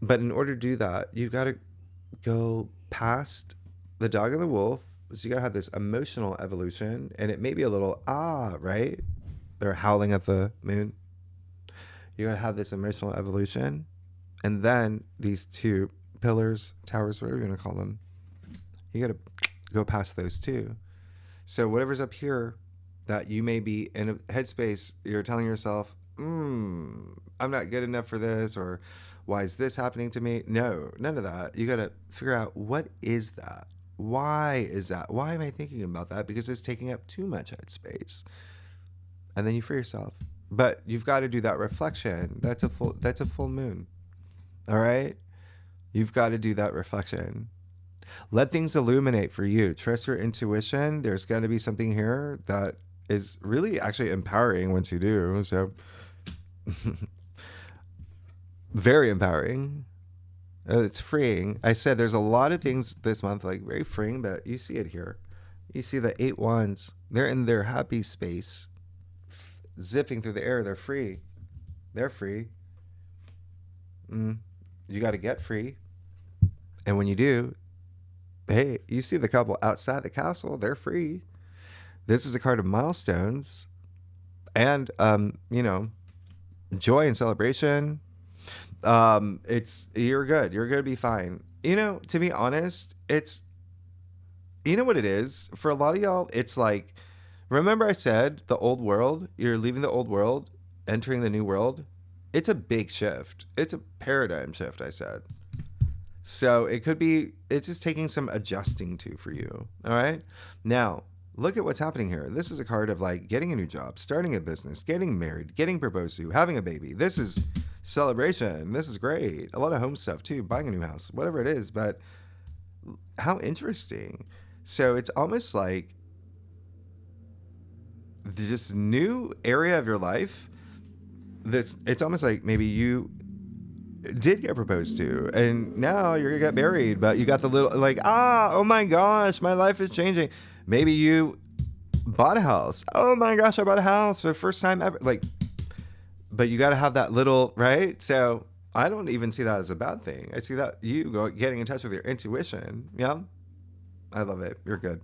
But in order to do that, you gotta go past the dog and the wolf. So you gotta have this emotional evolution, and it may be a little right? They're howling at the moon. You gotta have this emotional evolution. And then these 2 pillars, towers, whatever you're going to call them, you got to go past those 2. So whatever's up here that you may be in a headspace, you're telling yourself, I'm not good enough for this, or why is this happening to me? No, none of that. You got to figure out, what is that? Why is that? Why am I thinking about that? Because it's taking up too much headspace. And then you free yourself. But you've got to do that reflection. That's a full moon. All right? You've got to do that reflection. Let things illuminate for you. Trust your intuition. There's going to be something here that is really actually empowering once you do. So very empowering. It's freeing. I said there's a lot of things this month, like very freeing, but you see it here. You see the 8 wands. They're in their happy space, zipping through the air. They're free. They're free. You got to get free. And when you do, hey, you see the couple outside the castle. They're free. This is a card of milestones and, joy and celebration. You're good. You're going to be fine. To be honest, you know what it is for a lot of y'all. It's like, remember I said the old world, you're leaving the old world, entering the new world. It's a big shift. It's a paradigm shift, I said. So it's just taking some adjusting to for you. All right. Now, look at what's happening here. This is a card of like getting a new job, starting a business, getting married, getting proposed to, having a baby. This is celebration. This is great. A lot of home stuff too, buying a new house, whatever it is. But how interesting. So it's almost like this new area of your life. It's almost like maybe you did get proposed to and now you're gonna get married, but you got the little like, oh my gosh, my life is changing. Maybe you bought a house. Oh my gosh, I bought a house for the first time ever. Like, but you got to have that little, right? So I don't even see that as a bad thing. I see that you getting in touch with your intuition. Yeah. I love it. You're good.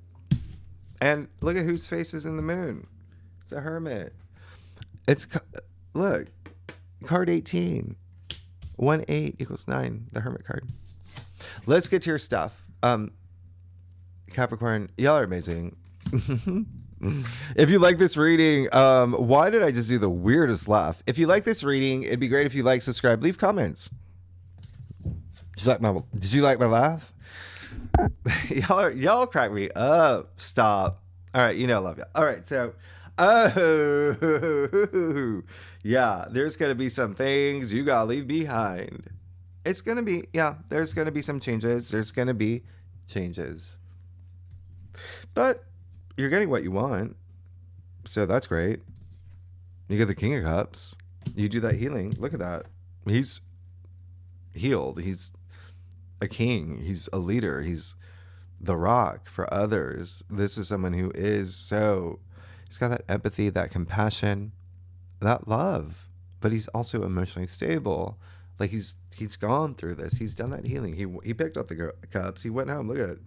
And look at whose face is in the moon. It's a hermit. Look, card 18. 1 8 equals 9. The hermit card. Let's get to your stuff. Capricorn, y'all are amazing. If you like this reading, why did I just do the weirdest laugh? If you like this reading, it'd be great if you like, subscribe, leave comments. Did you like my laugh? y'all crack me up. Stop. All right, I love you. All right, so yeah, there's gonna be some things you gotta leave behind. It's gonna be, there's gonna be some changes. There's gonna be changes. But you're getting what you want. So that's great. You get the King of Cups. You do that healing. Look at that. He's healed. He's a king. He's a leader. He's the rock for others. This is someone who he's got that empathy, that compassion, that love, but he's also emotionally stable. Like he's gone through this. He's done that healing. He picked up the cups. He went home. Look at it.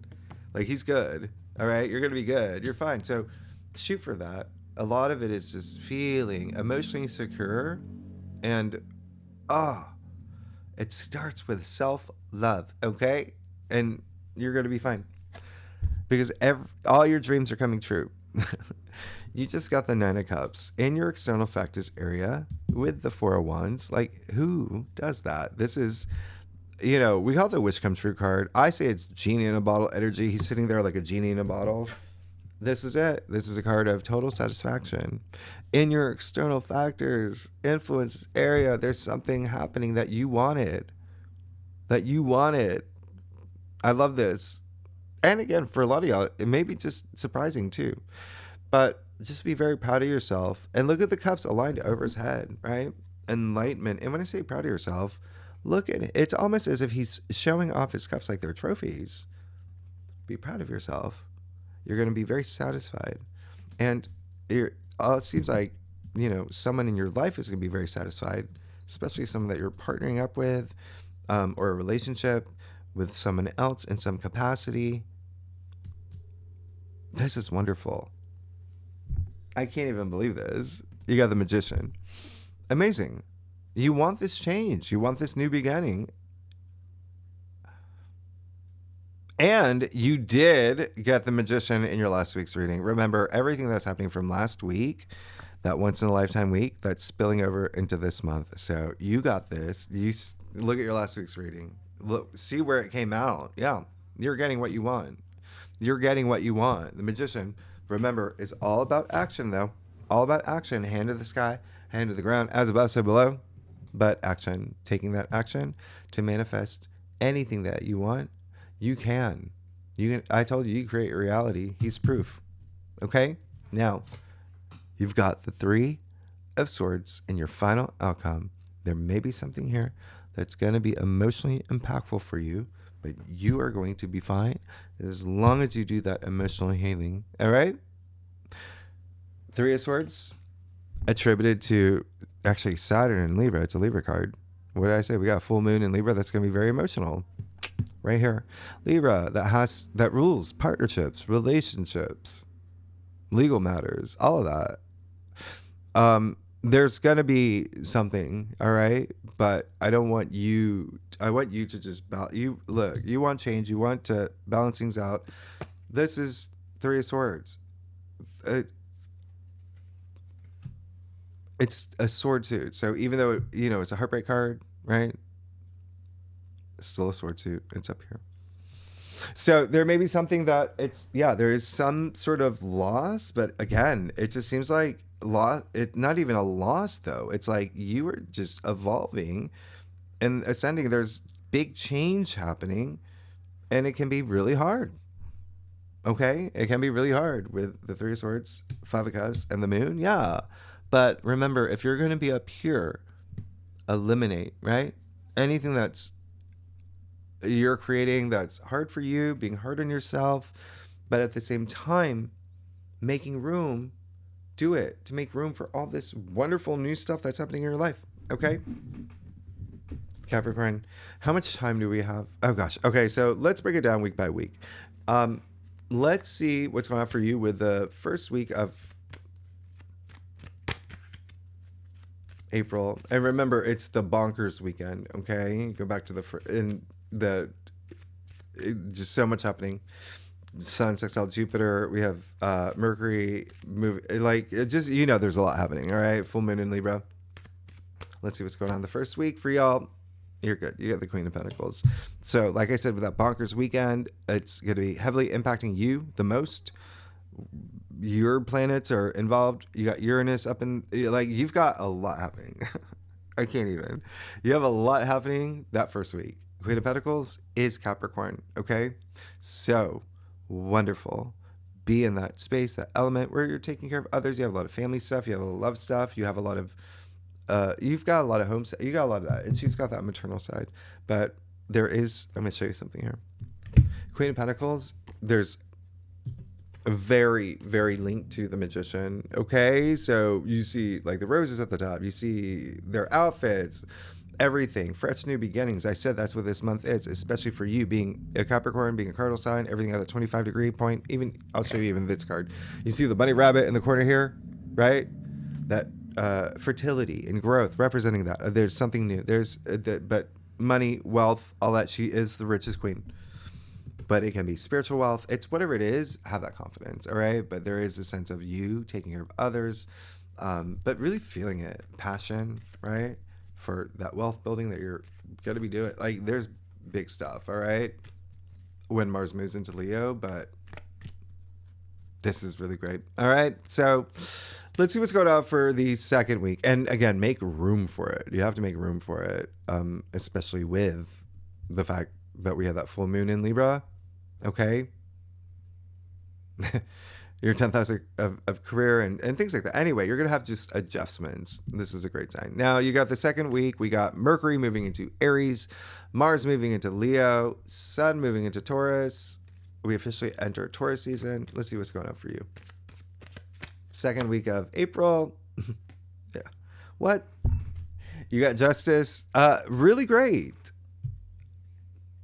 Like he's good. All right. You're going to be good. You're fine. So shoot for that. A lot of it is just feeling emotionally secure and, it starts with self-love. Okay. And you're going to be fine because all your dreams are coming true. You just got the 9 of Cups in your external factors area with the 4 of Wands. Like, who does that? This is, we call it the wish come true card. I say it's genie in a bottle energy. He's sitting there like a genie in a bottle. This is it. This is a card of total satisfaction. In your external factors, influence area, there's something happening that you wanted. I love this. And again, for a lot of y'all, it may be just surprising too. But just be very proud of yourself. And look at the cups aligned over his head, right? Enlightenment. And when I say proud of yourself, look at it. It's almost as if he's showing off his cups like they're trophies. Be proud of yourself. You're going to be very satisfied. And it seems like, someone in your life is going to be very satisfied, especially someone that you're partnering up with, or a relationship with someone else in some capacity. This is wonderful. I can't even believe this. You got the Magician. Amazing. You want this change. You want this new beginning. And you did get the Magician in your last week's reading. Remember, everything that's happening from last week, that once in a lifetime week, that's spilling over into this month. So you got this. You look at your last week's reading. Look, see where it came out. Yeah, you're getting what you want. You're getting what you want. The Magician, remember, is all about action, though. All about action. Hand to the sky, hand to the ground, as above, so below. But action. Taking that action to manifest anything that you want. You can. I told you, you create your reality. He's proof. Okay? Now, you've got the 3 of Swords in your final outcome. There may be something here that's going to be emotionally impactful for you, but you are going to be fine as long as you do that emotional healing. All right? 3 of Swords attributed to actually Saturn and Libra. It's a Libra card. What did I say? We got full moon in Libra. That's going to be very emotional. Right here. Libra, that rules partnerships, relationships, legal matters, all of that. There's going to be something, all right? But I want you to just, you want change. You want to balance things out. This is 3 of Swords. It's a sword suit. So even though, it's a heartbreak card, right? It's still a sword suit. It's up here. So there may be something that there is some sort of loss, but again, it just seems like not even a loss though. It's like you are just evolving and ascending. There's big change happening and it can be really hard. Okay? It can be really hard with the 3 of Swords, 5 of Cups, and the moon. Yeah. But remember, if you're going to be up here, eliminate, right? Anything that's you're creating that's hard for you, being hard on yourself, but at the same time, making room, do it to make room for all this wonderful new stuff that's happening in your life. Okay? Capricorn, how much time do we have? Oh gosh. Okay, so let's break it down week by week. Let's see what's going on for you with the first week of April. And remember, it's the bonkers weekend, okay? Go back to just so much happening. Sun sextile Jupiter. We have Mercury move. Like, it just, there's a lot happening, all right? Full moon in Libra. Let's see what's going on the first week for y'all. You're good. You got the Queen of Pentacles. So, like I said, with that bonkers weekend, it's going to be heavily impacting you the most. Your planets are involved. You got Uranus up in, you've got a lot happening. I can't even. You have a lot happening that first week. Queen of Pentacles is Capricorn, okay? So, wonderful. Be in that space, that element where you're taking care of others. You have a lot of family stuff. You have a lot of love stuff. You have a lot of, you've got a lot of home stuff. You got a lot of that. And she's got that maternal side. But there is, I'm going to show you something here. Queen of Pentacles, there's very, very linked to the Magician, okay? So you see like the roses at the top. You see their outfits, everything, fresh new beginnings. I said that's what this month is, especially for you being a Capricorn, being a cardinal sign, everything at the 25-degree point. Even, I'll show you even this card. You see the bunny rabbit in the corner here, right? That fertility and growth, representing that. There's something new. But money, wealth, all that. She is the richest queen. But it can be spiritual wealth. It's whatever it is, have that confidence, all right? But there is a sense of you taking care of others, but really feeling it. Passion, right? For that wealth building that you're going to be doing. Like, there's big stuff, all right? When Mars moves into Leo, but this is really great. All right, so let's see what's going on for the second week. And again, make room for it. You have to make room for it, especially with the fact that we have that full moon in Libra, okay? Your 10th house of career and things like that. Anyway, you're going to have just adjustments. This is a great sign. Now, you got the second week. We got Mercury moving into Aries, Mars moving into Leo, Sun moving into Taurus. We officially enter Taurus season. Let's see what's going on for you. Second week of April. Yeah. What? You got Justice. Really great.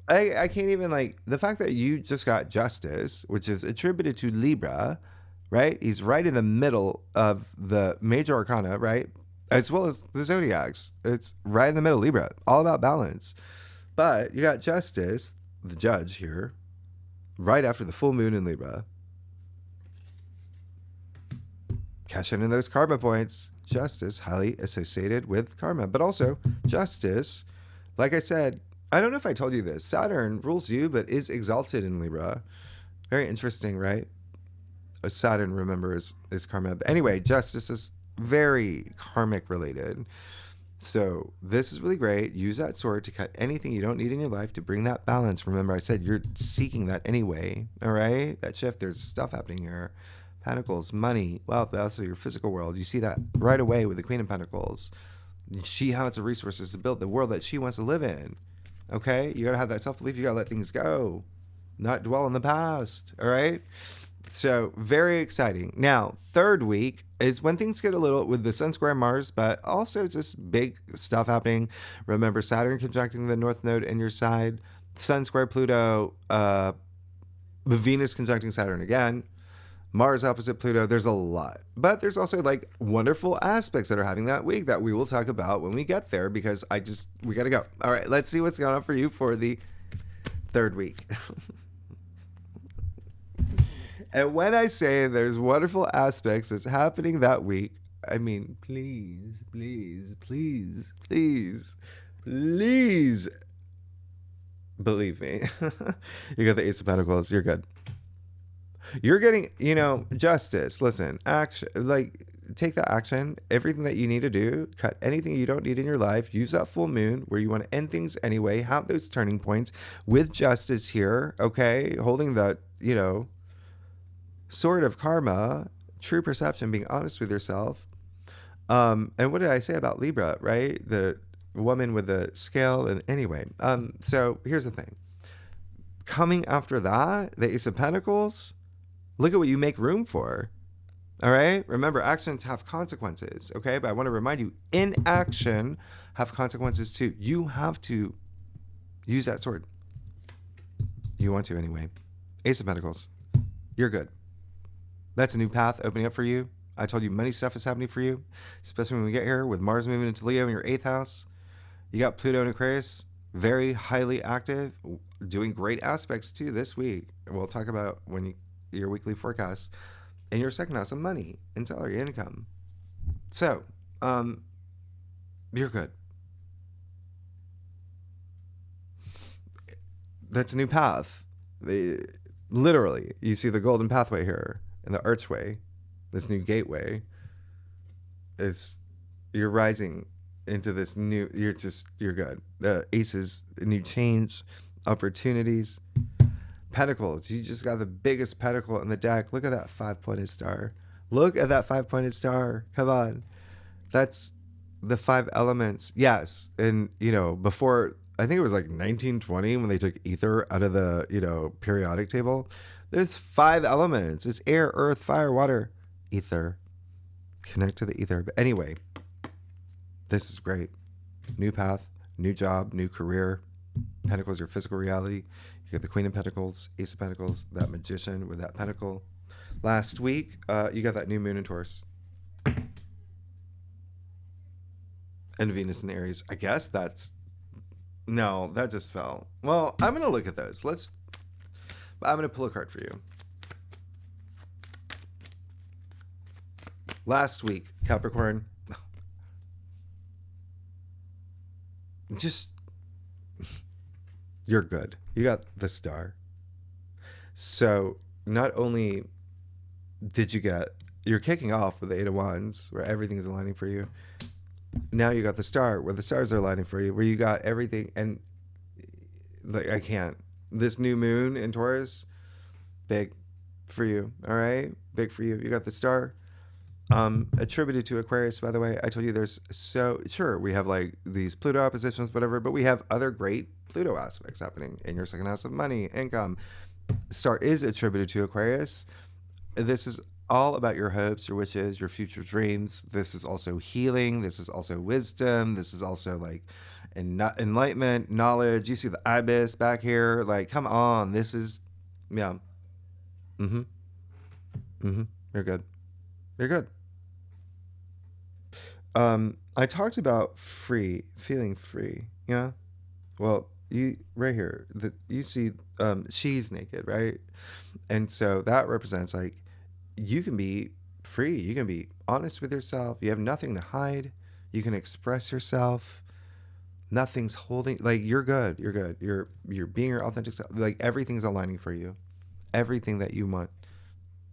I can't even, the fact that you just got Justice, which is attributed to Libra, right? He's right in the middle of the major arcana, right? As well as the zodiacs. It's right in the middle, Libra. All about balance. But you got Justice, the judge here, right after the full moon in Libra. Cash in those karma points. Justice, highly associated with karma. But also, Justice, like I said, I don't know if I told you this. Saturn rules you, but is exalted in Libra. Very interesting, right? Saturn, remember, is karma. But anyway, Justice is very karmic related. So this is really great. Use that sword to cut anything you don't need in your life to bring that balance. Remember, I said you're seeking that anyway. All right, that shift. There's stuff happening here. Pentacles, money, wealth, but also your physical world. You see that right away with the Queen of Pentacles. She has the resources to build the world that she wants to live in. Okay, you gotta have that self-belief. You gotta let things go, not dwell in the past. All right. So very exciting. Now, third week is when things get a little with the Sun square Mars, but also just big stuff happening. Remember, Saturn conjuncting the North Node in your side, Sun square Pluto, Venus conjuncting Saturn again, Mars opposite Pluto. There's a lot, but there's also like wonderful aspects that are having that week that we will talk about when we get there, because we got to go. All right, let's see what's going on for you for the third week. And when I say there's wonderful aspects that's happening that week, I mean, please, please, please, please, please believe me. You got the Ace of Pentacles. You're good. You're getting, justice. Listen, action. Like, take that action. Everything that you need to do. Cut anything you don't need in your life. Use that full moon where you want to end things anyway. Have those turning points with justice here. Okay? Holding that, sword of karma, true perception, being honest with yourself. And what did I say about Libra, right? The woman with the scale. And anyway, so here's the thing. Coming after that, the Ace of Pentacles, look at what you make room for. All right? Remember, actions have consequences, okay? But I want to remind you, inaction have consequences too. You have to use that sword. You want to anyway. Ace of Pentacles, you're good. That's a new path opening up for you. I told you many stuff is happening for you, especially when we get here with Mars moving into Leo in your 8th house. You got Pluto and Aquarius, very highly active, doing great aspects too this week. We'll talk about your weekly forecast. In your 2nd house of money and salary income. So, you're good. That's a new path. Literally, you see the golden pathway here. And the archway, this new gateway, you're rising into this new, you're good. The aces, a new change, opportunities, pentacles. You just got the biggest pentacle in the deck. Look at that 5-pointed star. Look at that 5-pointed star. Come on. That's the 5 elements. Yes. And, before, I think it was like 1920 when they took ether out of the, periodic table. There's 5 elements. It's air, earth, fire, water, ether. Connect to the ether. But anyway, this is great. New path, new job, new career. Pentacles, your physical reality. You got the Queen of Pentacles, Ace of Pentacles, that magician with that pentacle. Last week, you got that new moon in Taurus. And Venus in Aries. I guess no, that just fell. Well, I'm going to look at those. I'm going to pull a card for you. Last week, Capricorn, you're good. You got the star. So not only did you're kicking off with the 8 of Wands, where everything is aligning for you. Now you got the star, where the stars are aligning for you, where you got everything. And this new moon in Taurus, big for you. All right. Big for you. You got the star, attributed to Aquarius, by the way. I told you sure, we have like these Pluto oppositions, whatever, but we have other great Pluto aspects happening in your 2nd house of money, income. Star is attributed to Aquarius. This is all about your hopes, your wishes, your future dreams. This is also healing. This is also wisdom. This is also like enlightenment, knowledge. You see the ibis back here. Like, come on. This is, yeah. You're good. You're good. I talked about feeling free. Yeah. Well, you right here, you see, she's naked, right? And so that represents like, you can be free. You can be honest with yourself. You have nothing to hide. You can express yourself. Nothing's holding, like, you're good. You're good. You're being your authentic self. Like, everything's aligning for you. Everything that you want.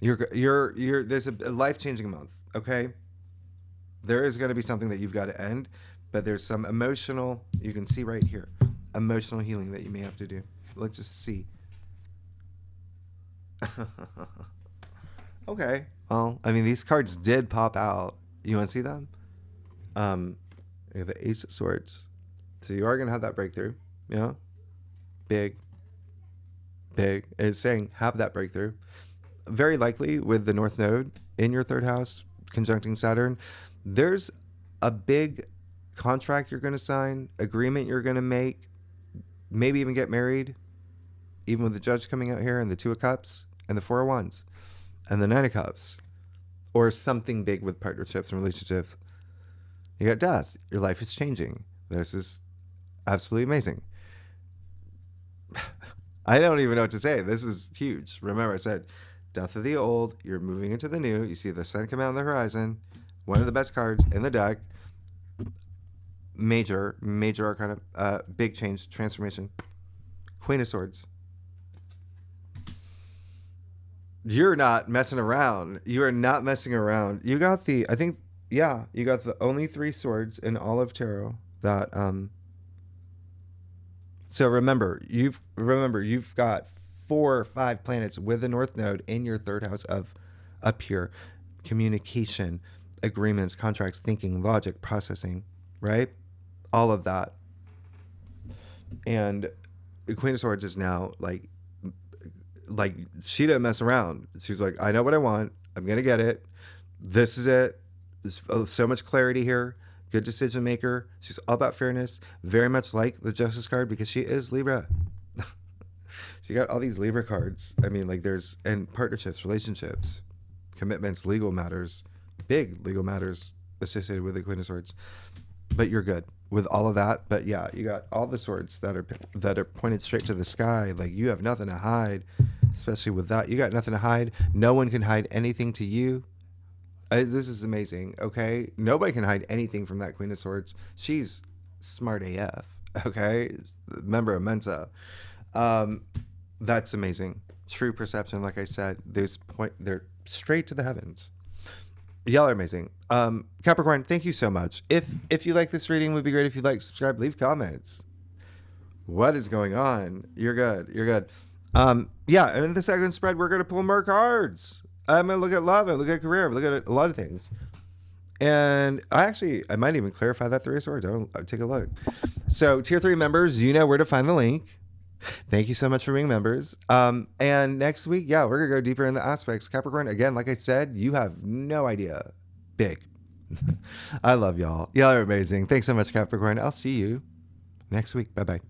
There's a life-changing month. Okay. There is going to be something that you've got to end. but there's some emotional, you can see right here, emotional healing that you may have to do. Let's just see. Okay. Well, I mean, these cards did pop out. You want to see them? You have the Ace of Swords. So you are going to have that breakthrough. Yeah. Big. It's saying have that breakthrough. Very likely with the North Node in your third house, conjuncting Saturn, there's a big contract you're going to sign, agreement you're going to make, maybe even get married, even with the Judge coming out here and the Two of Cups and the Four of Wands and the Nine of Cups, or something big with partnerships and relationships. You got Death. Your life is changing. This is absolutely amazing. I don't even know what to say. This is huge. Remember, I said Death of the old. You're moving into the new. You see the sun come out on the horizon. One of the best cards in the deck. Major arcana. Big change, transformation. Queen of Swords. You're not messing around. You are not messing around. You got the, I think, yeah, you got the only 3 swords in all of tarot that, so remember you've got 4 or 5 planets with the North Node in your third house of up here, communication, agreements, contracts, thinking, logic, processing, right? All of that. And the Queen of Swords is now like she didn't mess around. She's like, I know what I want. I'm going to get it. This is it. There's so much clarity here. Good decision maker. She's all about fairness. Very much like the Justice card because she is Libra. She got all these Libra cards. I mean, like there's, and partnerships, relationships, commitments, legal matters, big legal matters associated with the Queen of Swords. But you're good with all of that. But yeah, you got all the swords that are pointed straight to the sky. Like you have nothing to hide, especially with that. You got nothing to hide. No one can hide anything to you. This is amazing, okay? Nobody can hide anything from that Queen of Swords. She's smart AF, okay? Member of Mensa. That's amazing. True perception, like I said. They're straight to the heavens. Y'all are amazing. Capricorn, thank you so much. If you like this reading, it would be great if you'd like, subscribe, leave comments. What is going on? You're good. Yeah, and in the second spread, we're going to pull more cards. I'm going to look at love, I look at career, I look at a lot of things. And I might even clarify that 3 of Swords. I'll take a look. So tier 3 members, you know where to find the link. Thank you so much for being members. And next week, yeah, we're going to go deeper in the aspects. Capricorn, again, like I said, you have no idea. Big. I love y'all. Y'all are amazing. Thanks so much, Capricorn. I'll see you next week. Bye-bye.